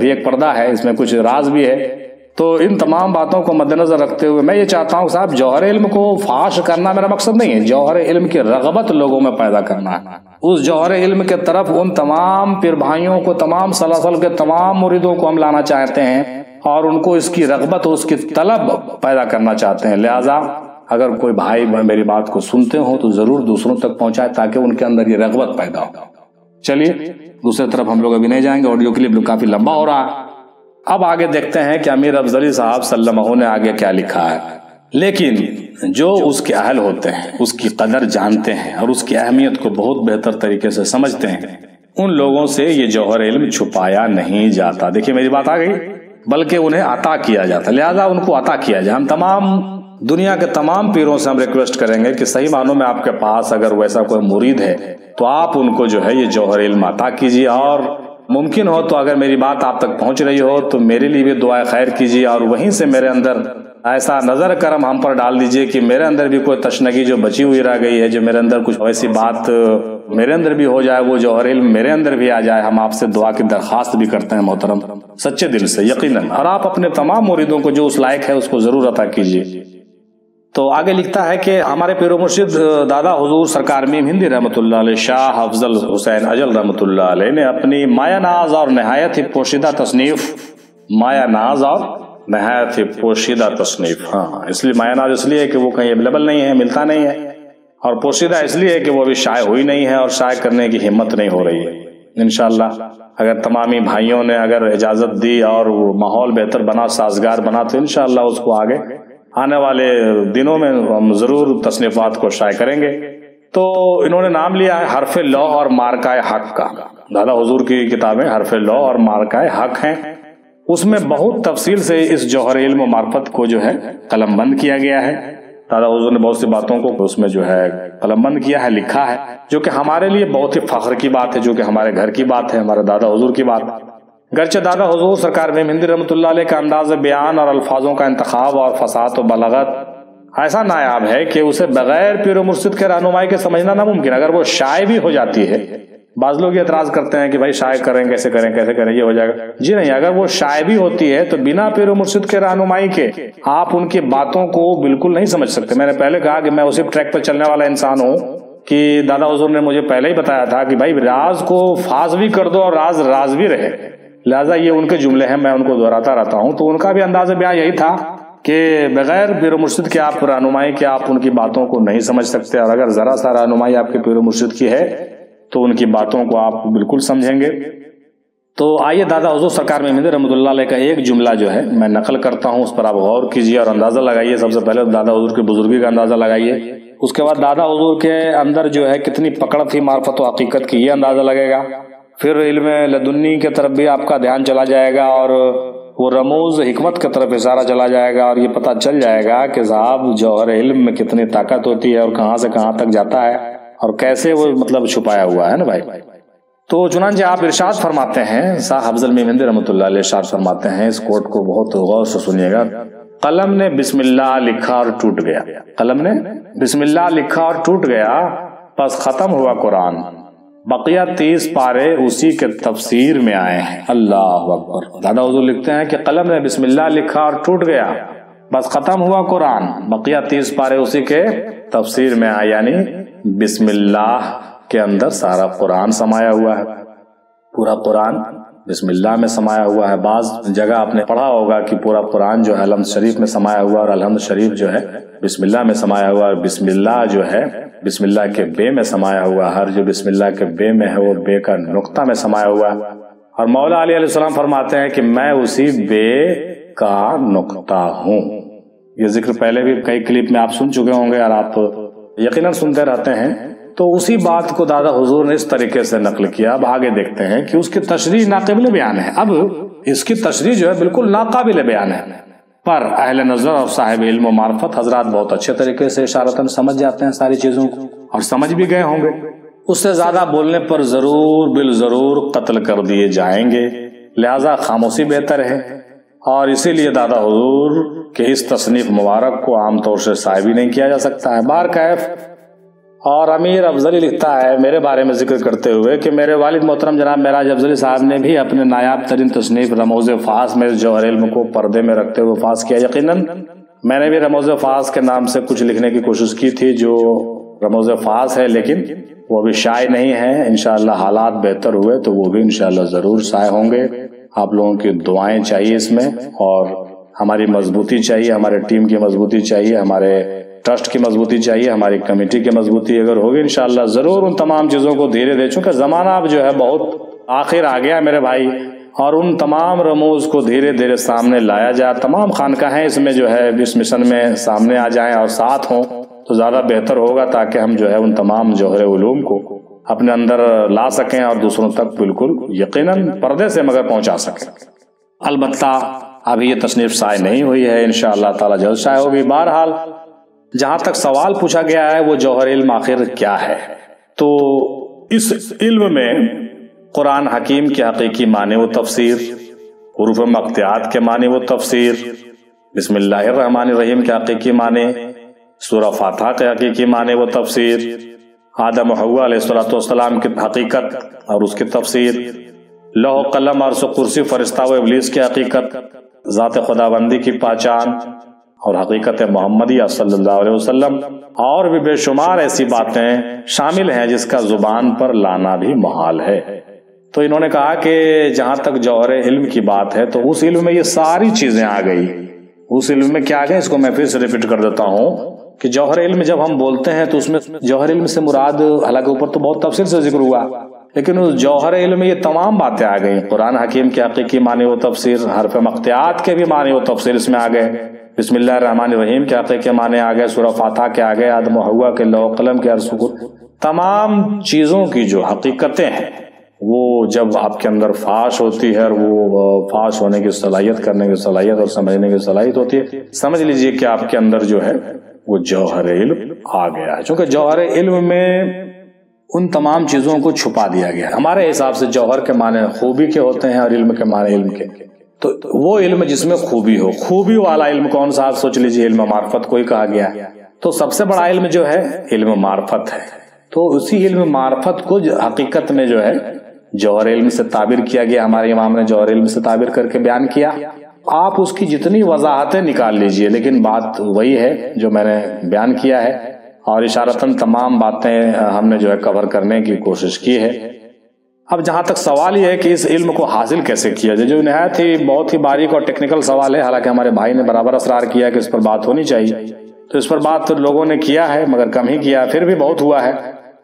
بھی ایک پردہ ہے، اس میں کچھ راز بھی ہے۔ تو ان تمام باتوں کو مد نظر رکھتے ہوئے میں یہ چاہتا ہوں صاحب، جوہر علم کو فاش کرنا میرا مقصد نہیں ہے، جوہر علم کی رغبت لوگوں میں پیدا کرنا ہے۔ اس جوہر علم کے طرف ان تمام پیر بھائیوں کو، تمام سلاسل کے تمام مریدوں کو ہم لانا چاہتے ہیں، اور ان کو اس کی رغبت اور اس کی طلب پیدا کرنا چاہتے ہیں۔ لہٰذا اگر کوئی بھائی میری بات کو سنتے ہو تو ضرور دوسروں تک پہنچائے تاکہ ان کے اندر یہ رغبت پیدا ہو۔ چلیے دوسری طرف ہم لوگ ابھی نہیں جائیں گے، آڈیو کلپ کافی لمبا ہو رہا ہے۔ اب آگے دیکھتے ہیں کہ امیر افضلی صاحب صلی اللہ علیہ وسلم نے آگے کیا لکھا ہے۔ لیکن جو اس کے اہل ہوتے ہیں، اس کی قدر جانتے ہیں اور اس کی اہمیت کو بہت بہتر طریقے سے سمجھتے ہیں، ان لوگوں سے یہ جوہر علم چھپایا نہیں جاتا۔ دیکھیے میری بات آ گئی، بلکہ انہیں عطا کیا جاتا، لہذا ان کو عطا کیا جائے۔ ہم تمام دنیا کے تمام پیروں سے ہم ریکویسٹ کریں گے کہ صحیح معنوں میں آپ کے پاس اگر ویسا کوئی مرید ہے تو آپ ان کو جو ہے یہ جوہر علم عطا کیجیے، اور ممکن ہو تو اگر میری بات آپ تک پہنچ رہی ہو تو میرے لیے بھی دعائے خیر کیجیے، اور وہیں سے میرے اندر ایسا نظر کرم ہم پر ڈال دیجئے کہ میرے اندر بھی کوئی تشنگی جو بچی ہوئی رہ گئی ہے، جو میرے اندر کچھ ایسی بات میرے اندر بھی ہو جائے، وہ جوہر علم میرے اندر بھی آ جائے۔ ہم آپ سے دعا کی درخواست بھی کرتے ہیں محترم، سچے دل سے یقیناً، اور آپ اپنے تمام مریدوں کو جو اس لائق ہے اس کو ضرور عطا کیجیے۔ تو آگے لکھتا ہے کہ ہمارے پیر و مرشد دادا حضور سرکار میم ہندی رحمۃ اللہ علیہ، شاہ افضل حسین اجل رحمۃ اللہ علیہ نے اپنی مایہ ناز اور نہایت ہی پوشیدہ تصنیف، مایہ ناز اور نہایت ہی پوشیدہ تصنیف، اس لیے مایہ ناز اس لیے کہ وہ کہیں اویلیبل نہیں ہے، ملتا نہیں ہے، اور پوشیدہ اس لیے کہ وہ ابھی شائع ہوئی نہیں ہے اور شائع کرنے کی ہمت نہیں ہو رہی ہے۔ انشاءاللہ اگر تمامی بھائیوں نے اگر اجازت دی اور ماحول بہتر بنا، سازگار بنا، تو انشاءاللہ اس کو آگے آنے والے دنوں میں ہم ضرور تصنیفات کو شائع کریں گے۔ تو انہوں نے نام لیا ہے حرف لوح اور مارکہ حق کا۔ دادا حضور کی کتابیں حرف لوح اور مارکہ حق ہیں، اس میں بہت تفصیل سے اس جوہر علم و معرفت کو جو ہے قلم بند کیا گیا ہے۔ دادا حضور نے بہت سی باتوں کو اس میں جو ہے قلم بند کیا ہے، لکھا ہے، جو کہ ہمارے لیے بہت ہی فخر کی بات ہے، جو کہ ہمارے گھر کی بات ہے، ہمارے دادا حضور کی بات۔ گرچہ دادا حضور سرکار میم ہندی رحمۃ اللہ علیہ کا انداز بیان اور الفاظوں کا انتخاب اور فصاحت و بلاغت ایسا نایاب ہے کہ اسے بغیر پیر و مرشد کے رہنمائی کے سمجھنا ناممکن۔ اگر وہ شائع بھی ہو جاتی ہے، بعض لوگ یہ اعتراض کرتے ہیں کہ بھائی شائع کریں کیسے کریں یہ ہو جائے گا، جی نہیں، اگر وہ شائع بھی ہوتی ہے تو بنا پیر و مرشد کے رہنمائی کے آپ ان کی باتوں کو بالکل نہیں سمجھ سکتے۔ میں نے پہلے کہا کہ میں اسی ٹریک پر چلنے والا انسان ہوں کہ دادا حضور نے مجھے پہلے ہی بتایا تھا کہ بھائی راز کو فاز بھی کر دو اور راز راز بھی رہے، لہٰذا یہ ان کے جملے ہیں، میں ان کو دہراتا رہتا ہوں۔ تو ان کا بھی انداز بیان یہی تھا کہ بغیر پیر و مرشد کے آپ رہنمائی کے آپ ان کی باتوں کو نہیں سمجھ سکتے، اور اگر ذرا سا رہنمائی آپ کے پیر و مرشد کی ہے تو ان کی باتوں کو آپ بالکل سمجھیں گے۔ تو آئیے دادا حضور سرکار محمد رحمۃ اللہ علیہ کا ایک جملہ جو ہے میں نقل کرتا ہوں، اس پر آپ غور کیجیے اور اندازہ لگائیے۔ سب سے پہلے دادا حضور کی بزرگی کا اندازہ لگائیے، اس کے بعد دادا حضور کے اندر جو ہے کتنی پکڑ تھی معرفت و حقیقت کی، یہ اندازہ لگے گا۔ پھر علم لدنی کی طرف بھی آپ کا دھیان چلا جائے گا اور وہ رموز حکمت کی طرف اشارہ چلا جائے گا، اور یہ پتہ چل جائے گا کہ صاحب جوہر علم میں کتنی طاقت ہوتی ہے اور کہاں سے کہاں تک جاتا ہے اور کیسے وہ مطلب چھپایا ہوا ہے نا بھائی۔ تو چنانچہ آپ ارشاد فرماتے ہیں، شاہ افضل میمندی رحمۃ اللہ علیہ ارشاد فرماتے ہیں، اس کوٹ کو بہت غور سے سنیے گا، قلم نے بسم اللہ لکھا اور ٹوٹ گیا، قلم نے بسم اللہ لکھا اور ٹوٹ گیا، بس ختم ہوا قرآن، بقیہ 30 پارے اسی کے تفسیر میں آئے ہیں۔ اللہ اکبر۔ دادا حضور لکھتے ہیں کہ قلم نے بسم اللہ لکھا اور ٹوٹ گیا، بس ختم ہوا قرآن، بقیہ 30 پارے اسی کے تفسیر میں آئے، یعنی بسم اللہ کے اندر سارا قرآن سمایا ہوا ہے، پورا قرآن بسم اللہ میں سمایا ہوا ہے۔ بعض جگہ آپ نے پڑھا ہوگا کہ پورا قرآن جو ہے الحمد شریف میں سمایا ہوا، اور الحمد شریف جو ہے بسم اللہ میں سمایا ہوا، اور بسم اللہ جو ہے بسم اللہ کے بے میں سمایا ہوا، ہر جو بسم اللہ کے بے میں ہے وہ بے کا نقطہ میں سمایا ہوا ہے۔ اور مولا علی علیہ السلام فرماتے ہیں کہ میں اسی بے کا نقطہ ہوں۔ یہ ذکر پہلے بھی کئی کلپ میں آپ سن چکے ہوں گے اور آپ یقیناً سنتے رہتے ہیں۔ تو اسی بات کو دادا حضور نے اس طریقے سے نقل کیا۔ اب آگے دیکھتے ہیں کہ اس کی تشریح ناقابل بیان ہے، اب اس کی تشریح جو ہے بالکل ناقابل بیان ہے، پر اہل نظر اور صاحب علم و معرفت حضرات بہت اچھے طریقے سے اشارتاً سمجھ جاتے ہیں ساری چیزوں کو، اور سمجھ بھی گئے ہوں گے۔ اس سے زیادہ بولنے پر ضرور بالضرور قتل کر دیے جائیں گے، لہذا خاموشی بہتر ہے۔ اور اسی لیے دادا حضور کے اس تصنیف مبارک کو عام طور سے صاحب ہی نہیں کیا جا سکتا ہے۔ بارکیف اور امیر افضلی لکھتا ہے میرے بارے میں ذکر کرتے ہوئے کہ میرے والد محترم جناب معراج افضلی صاحب نے بھی اپنے نایاب ترین تصنیف رموز فاس میں جوہر علم کو پردے میں رکھتے ہوئے فاس کیا۔ یقیناً میں نے بھی رموز فاس کے نام سے کچھ لکھنے کی کوشش کی تھی جو رموز فاس ہے، لیکن وہ بھی شائع نہیں ہے۔ انشاءاللہ حالات بہتر ہوئے تو وہ بھی انشاءاللہ ضرور شائع ہوں گے۔ آپ لوگوں کی دعائیں چاہیے اس میں، اور ہماری مضبوطی چاہیے، ہمارے ٹیم کی مضبوطی چاہیے، ہمارے ٹرسٹ کی مضبوطی چاہیے، ہماری کمیٹی کی مضبوطی اگر ہوگی انشاءاللہ ضرور ان تمام چیزوں کو دھیرے دھیرے، چونکہ زمانہ اب جو ہے بہت آخر آ گیا میرے بھائی، اور ان تمام رموز کو دھیرے دھیرے سامنے لایا جائے، تمام خانقاہیں اس میں جو ہے اس مشن میں سامنے آ جائیں اور ساتھ ہوں تو زیادہ بہتر ہوگا، تاکہ ہم جو ہے ان تمام جوہر علوم کو اپنے اندر لا سکیں اور دوسروں تک بالکل یقیناً پردے سے مگر پہنچا سکیں۔ البتہ ابھی یہ تصنیف شائع نہیں ہوئی ہے، انشاءاللہ تعالی جلد شائع ہوگی۔ بہرحال جہاں تک سوال پوچھا گیا ہے وہ جوہر علم آخر کیا ہے، تو اس علم میں قرآن حکیم کے حقیقی معنی و تفسیر، حروف مقطعات کے معنی و تفسیر، بسم اللہ الرحمن الرحیم کے حقیقی معنی، سورہ فاتحہ کے حقیقی معنی و تفسیر، آدم و حوا علیہ السلام کی حقیقت اور اس کی تفسیر، لوح قلم اور کرسی فرشتہ و ابلیس کی حقیقت، ذات خداوندی کی پہچان اور حقیقت محمدیہ صلی اللہ علیہ وسلم، اور بھی بے شمار ایسی باتیں شامل ہیں جس کا زبان پر لانا بھی محال ہے۔ تو انہوں نے کہا کہ جہاں تک جوہر علم کی بات ہے تو اس علم میں یہ ساری چیزیں آ گئی۔ اس علم میں کیا آ گئے، اس کو میں پھر سے ریپیٹ کر دیتا ہوں کہ جوہر علم جب ہم بولتے ہیں تو اس میں جوہر علم سے مراد، حالانکہ اوپر تو بہت تفصیل سے ذکر ہوا، لیکن اس جوہر علم میں یہ تمام باتیں آ گئیں۔ قرآن حکیم کے حقیقی معنی و تفسیر، حرف مقطعات کے بھی معنی و تفسیر اس میں آ گئے، بسم اللہ الرحمن الرحیم کے حقیقی معنی آ گئے، سورہ فاتحہ کے آ گئے، آدم و حوا کے، لوح قلم کے، تمام چیزوں کی جو حقیقتیں ہیں وہ جب آپ کے اندر فاش ہوتی ہے، اور وہ فاش ہونے کی صلاحیت، کرنے کی صلاحیت اور سمجھنے کی صلاحیت ہوتی ہے، سمجھ لیجئے کہ آپ کے اندر جو ہے وہ جوہر علم آ گیا ہے۔ چونکہ جوہر علم میں ان تمام چیزوں کو چھپا دیا گیا ہے۔ ہمارے حساب سے جوہر کے معنی خوبی کے ہوتے ہیں اور علم کے معنی علم کے، تو وہ علم جس میں خوبی ہو، خوبی والا علم کون سا، آپ سوچ لیجئے، علم معرفت کو ہی کہا گیا، تو سب سے بڑا علم جو ہے علم معرفت ہے۔ تو اسی علم معرفت کو حقیقت میں جو ہے جوہر علم سے تعبیر کیا گیا، ہمارے امام نے جوہر علم سے تعبیر کر کے بیان کیا۔ آپ اس کی جتنی وضاحتیں نکال لیجئے، لیکن بات وہی ہے جو میں نے بیان کیا ہے، اور اشارتاً تمام باتیں ہم نے جو ہے کور کرنے کی کوشش کی ہے۔ اب جہاں تک سوال یہ ہے کہ اس علم کو حاصل کیسے کیا جائے، جو نہایت ہی بہت ہی باریک اور ٹیکنیکل سوال ہے، حالانکہ ہمارے بھائی نے برابر اصرار کیا کہ اس پر بات ہونی چاہیے، تو اس پر بات لوگوں نے کیا ہے مگر کم ہی کیا، پھر بھی بہت ہوا ہے۔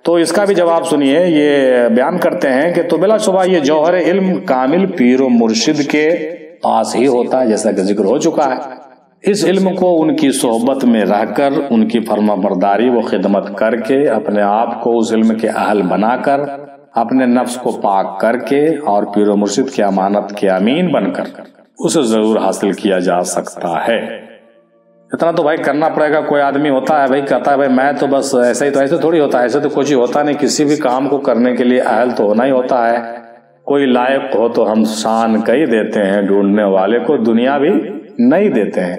تو اس کا بھی جواب سنیے، یہ بیان کرتے ہیں کہ تو بلا شبہ یہ جوہر علم کامل پیر و مرشد کے پاس ہی ہوتا ہے، جیسا کہ ذکر ہو چکا ہے۔ اس علم کو ان کی صحبت میں رہ کر، ان کی فرما برداری و خدمت کر کے، اپنے آپ کو اس علم کے اہل بنا کر، اپنے نفس کو پاک کر کے اور پیر و مرشد کی امانت کے امین بن کر اسے ضرور حاصل کیا جا سکتا ہے۔ اتنا تو بھائی کرنا پڑے گا۔ کوئی آدمی ہوتا ہے بھائی کہتا ہے بھائی میں تو بس ایسا ہی، تو ایسے تھوڑی ہوتا ہے، ایسے تو کچھ ہی ہوتا نہیں، کسی بھی کام کو کرنے کے لیے اہل تو ہونا ہی ہوتا ہے۔ کوئی لائق ہو تو ہم شان کئی دیتے ہیں، ڈھونڈنے والے کو دنیا بھی نہیں دیتے ہیں۔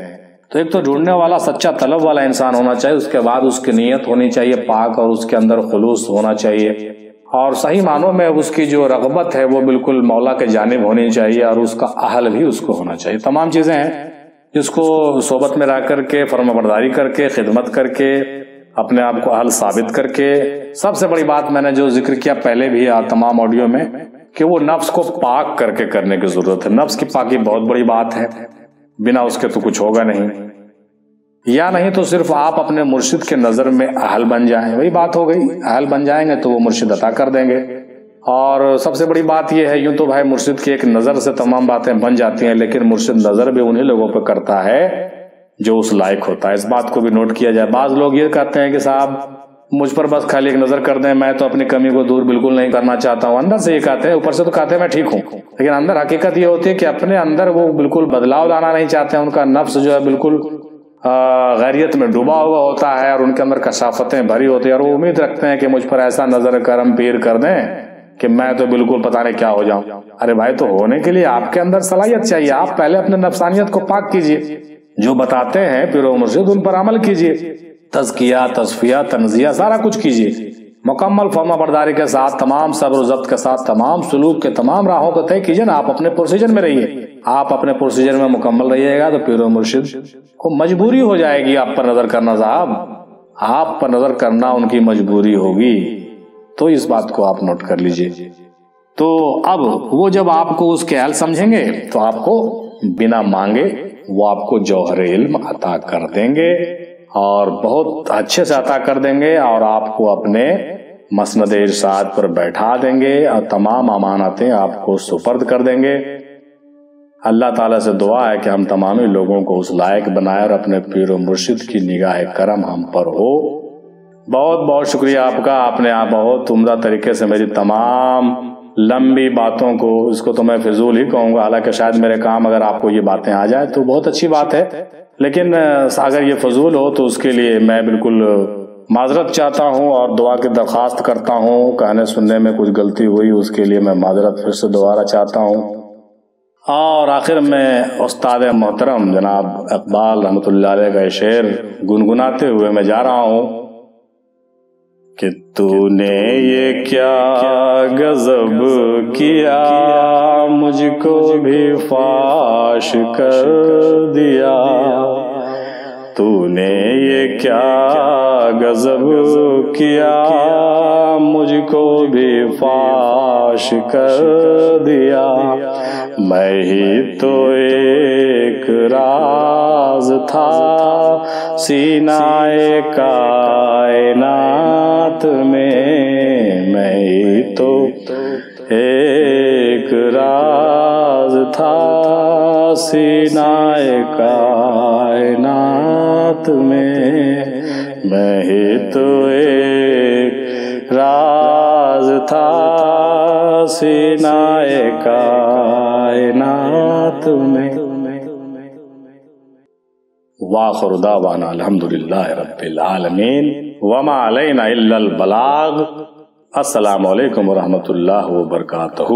تو ایک تو ڈھونڈنے والا سچا طلب والا انسان ہونا چاہیے، اس کے بعد اس کی نیت ہونی چاہیے پاک، اور اس کے اندر خلوص ہونا چاہیے، اور صحیح معنوں میں اس کی جو رغبت ہے وہ بالکل مولا کے جانب ہونی چاہیے، اور اس کا اہل بھی اس کو ہونا چاہیے۔ تمام چیزیں ہیں جس کو صحبت میں رہ کر کے، فرما برداری کر کے، خدمت کر کے، اپنے آپ کو اہل ثابت کر کے، سب سے بڑی بات میں نے جو ذکر کیا پہلے بھی تمام آڈیو میں، کہ وہ نفس کو پاک کر کے کرنے کی ضرورت ہے۔ نفس کی پاکی بہت بڑی بات ہے، بنا اس کے تو کچھ ہوگا نہیں، یا نہیں تو صرف آپ اپنے مرشد کے نظر میں اہل بن جائیں، وہی بات ہو گئی، اہل بن جائیں گے تو وہ مرشد عطا کر دیں گے۔ اور سب سے بڑی بات یہ ہے، یوں تو بھائی مرشد کی ایک نظر سے تمام باتیں بن جاتی ہیں، لیکن مرشد نظر بھی انہی لوگوں پہ کرتا ہے جو اس لائق ہوتا ہے۔ اس بات کو بھی نوٹ کیا جائے۔ بعض لوگ یہ کہتے ہیں کہ صاحب مجھ پر بس خالی ایک نظر کر دیں، میں تو اپنی کمی کو دور بالکل نہیں کرنا چاہتا ہوں، اندر سے یہ کہتے ہیں، اوپر سے تو کہتے ہیں میں ٹھیک ہوں، لیکن اندر حقیقت یہ ہوتی ہے کہ اپنے اندر وہ بالکل بدلاؤ لانا نہیں چاہتے ہیں۔ ان کا نفس جو ہے بالکل غیریت میں ڈوبا ہوا ہوتا ہے، اور ان کے اندر کثافتیں بھری ہوتی ہیں، اور وہ امید رکھتے ہیں کہ مجھ پر ایسا نظر کرم پیر کر دیں کہ میں تو بالکل پتہ نہیں کیا ہو جاؤں۔ ارے بھائی، تو ہونے کے لیے آپ کے اندر صلاحیت چاہیے۔ آپ پہلے اپنے نفسانیت کو پاک کیجئے، جو بتاتے ہیں پیر و مرشد ان پر عمل کیجئے، تزکیہ، تصفیہ، تنزیہ سارا کچھ کیجئے، مکمل فرما برداری کے ساتھ، تمام صبر و ضبط کے ساتھ، تمام سلوک کے تمام راہوں کو طے کیجئے نا۔ آپ اپنے پروسیجر میں رہیے، آپ اپنے پروسیجر میں مکمل رہیے گا تو پیر و مرشد کو مجبوری ہو جائے گی آپ پر نظر کرنا۔ صاحب آپ پر نظر کرنا ان کی مجبوری ہوگی، تو اس بات کو آپ نوٹ کر لیجئے۔ تو اب وہ جب آپ کو اس کے اہل سمجھیں گے تو آپ کو بنا مانگے وہ آپ کو جوہر علم عطا کر دیں گے، اور بہت اچھے سے عطا کر دیں گے، اور آپ کو اپنے مسند ارشاد پر بیٹھا دیں گے، اور تمام امانتیں آپ کو سپرد کر دیں گے۔ اللہ تعالیٰ سے دعا ہے کہ ہم تمامی لوگوں کو اس لائق بنائے، اور اپنے پیر و مرشد کی نگاہ کرم ہم پر ہو۔ بہت بہت شکریہ آپ کا، آپ نے بہت عمدہ طریقے سے میری تمام لمبی باتوں کو، اس کو تو میں فضول ہی کہوں گا، حالانکہ شاید میرے کام اگر آپ کو یہ باتیں آ جائیں تو بہت اچھی بات ہے، لیکن اگر یہ فضول ہو تو اس کے لیے میں بالکل معذرت چاہتا ہوں اور دعا کی درخواست کرتا ہوں۔ کہنے سننے میں کچھ غلطی ہوئی، اس کے لیے میں معذرت پھر سے دوبارہ چاہتا ہوں۔ اور آخر میں استاد محترم جناب اقبال رحمۃ اللہ علیہ کا شعر گنگناتے ہوئے میں جا رہا ہوں کہ تو نے یہ کیا غضب کیا، مجھ کو بھی فاش کر دیا، تو نے یہ کیا غضب کیا، مجھ کو بھی فاش کر دیا، میں ہی تو ایک راز تھا سینہ کائنات میں، میں ہی تو ایک راز تھا سینہ کائنات میں، میں ہی تو ایک راز تھا سینہ کائنات میں۔ وآخر دعوانا الحمدللہ رب العالمین وما علینا الا البلاغ۔ السلام علیکم ورحمۃ اللہ وبرکاتہ۔